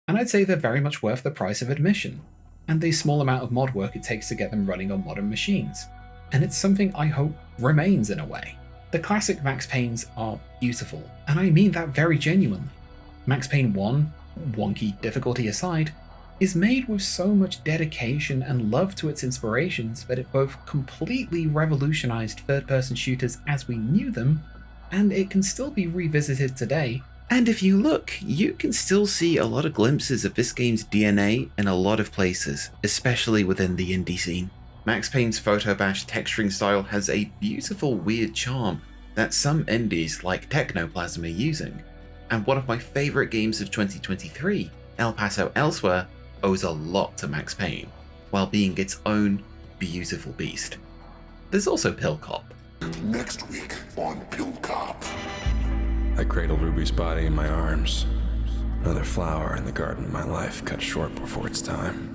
And I'd say they're very much worth the price of admission, and the small amount of mod work it takes to get them running on modern machines. And it's something I hope remains in a way. The classic Max Paynes are beautiful, and I mean that very genuinely. Max Payne 1, wonky difficulty aside, is made with so much dedication and love to its inspirations that it both completely revolutionized third-person shooters as we knew them, and it can still be revisited today. And if you look, you can still see a lot of glimpses of this game's DNA in a lot of places, especially within the indie scene. Max Payne's photobash texturing style has a beautiful weird charm that some indies like Technoplasm are using, and one of my favourite games of 2023, El Paso Elsewhere, owes a lot to Max Payne, while being its own beautiful beast. There's also Pill Cop. Next week on Pill Cop. I cradled Ruby's body in my arms. Another flower in the garden of my life cut short before its time.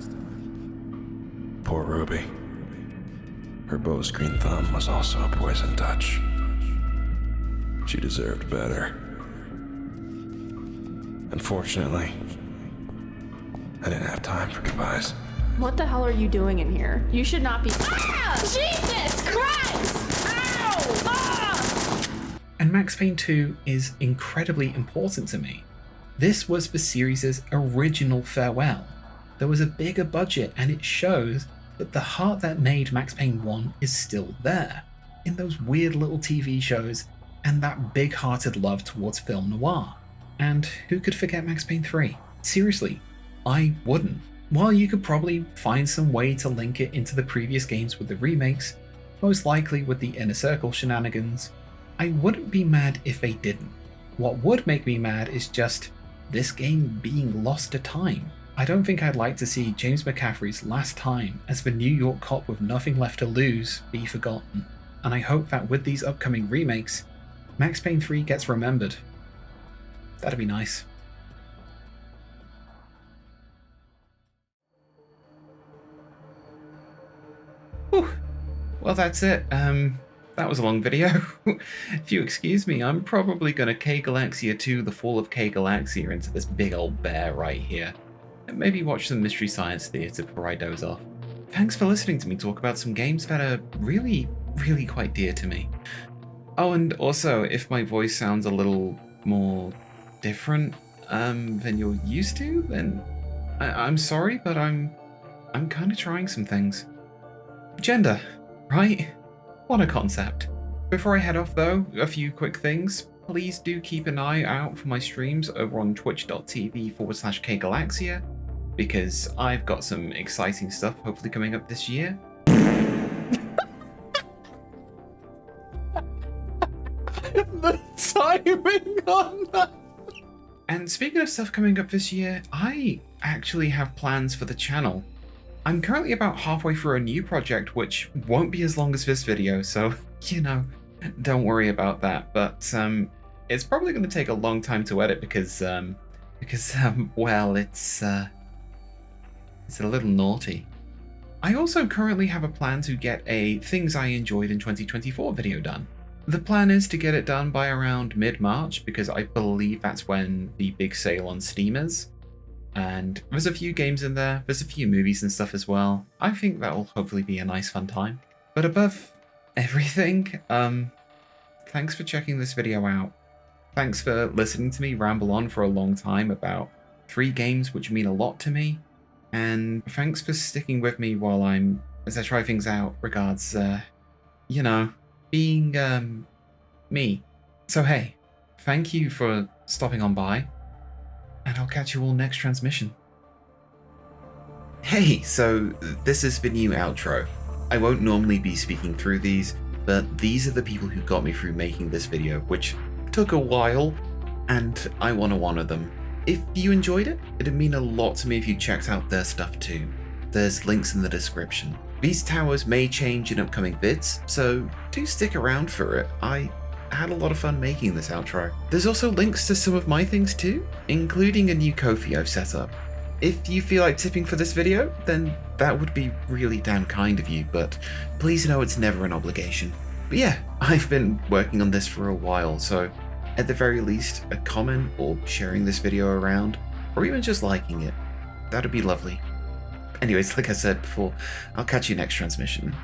Poor Ruby. Her bow's green thumb was also a poison touch. She deserved better. Unfortunately, I didn't have time for goodbyes. What the hell are you doing in here? You should not be. Ah! Jesus Christ! Ow! Ah! And Max Payne 2 is incredibly important to me. This was the series' original farewell. There was a bigger budget, and it shows that the heart that made Max Payne 1 is still there, in those weird little TV shows and that big-hearted love towards film noir. And who could forget Max Payne 3? Seriously, I wouldn't. While you could probably find some way to link it into the previous games with the remakes, most likely with the Inner Circle shenanigans, I wouldn't be mad if they didn't. What would make me mad is just this game being lost to time. I don't think I'd like to see James McCaffrey's last time as the New York cop with nothing left to lose be forgotten, and I hope that with these upcoming remakes, Max Payne 3 gets remembered. That'd be nice. well, that's it. That was a long video. If you excuse me, I'm probably gonna K.Galaxia 2 The Fall of K.Galaxia into this big old bear right here. And maybe watch some Mystery Science Theater before I doze off. Thanks for listening to me talk about some games that are really, really quite dear to me. Oh, and also, if my voice sounds a little more different than you're used to, then I'm sorry, but I'm kind of trying some things. Gender, right? What a concept. Before I head off though, a few quick things. Please do keep an eye out for my streams over on twitch.tv/K.Galaxia, because I've got some exciting stuff hopefully coming up this year. The timing on that! And speaking of stuff coming up this year, I actually have plans for the channel. I'm currently about halfway through a new project, which won't be as long as this video, so, you know, don't worry about that. But it's probably going to take a long time to edit because well, it's a little naughty. I also currently have a plan to get a Things I Enjoyed in 2024 video done. The plan is to get it done by around mid-March, because I believe that's when the big sale on Steam is. And there's a few games in there, there's a few movies and stuff as well. I think that'll hopefully be a nice fun time. But above everything, thanks for checking this video out. Thanks for listening to me ramble on for a long time about 3 games which mean a lot to me. And thanks for sticking with me as I try things out regards, you know, being, me. So hey, thank you for stopping on by. And I'll catch you all next transmission. Hey, so this is the new outro. I won't normally be speaking through these, but these are the people who got me through making this video, which took a while, and I want to honor them. If you enjoyed it, it'd mean a lot to me if you checked out their stuff too. There's links in the description. These towers may change in upcoming vids, so do stick around for it. I had a lot of fun making this outro. There's also links to some of my things too, including a new Ko-fi I've set up. If you feel like tipping for this video, then that would be really damn kind of you, but please know it's never an obligation. But yeah, I've been working on this for a while, so at the very least, a comment or sharing this video around, or even just liking it, that'd be lovely. Anyways, like I said before, I'll catch you next transmission.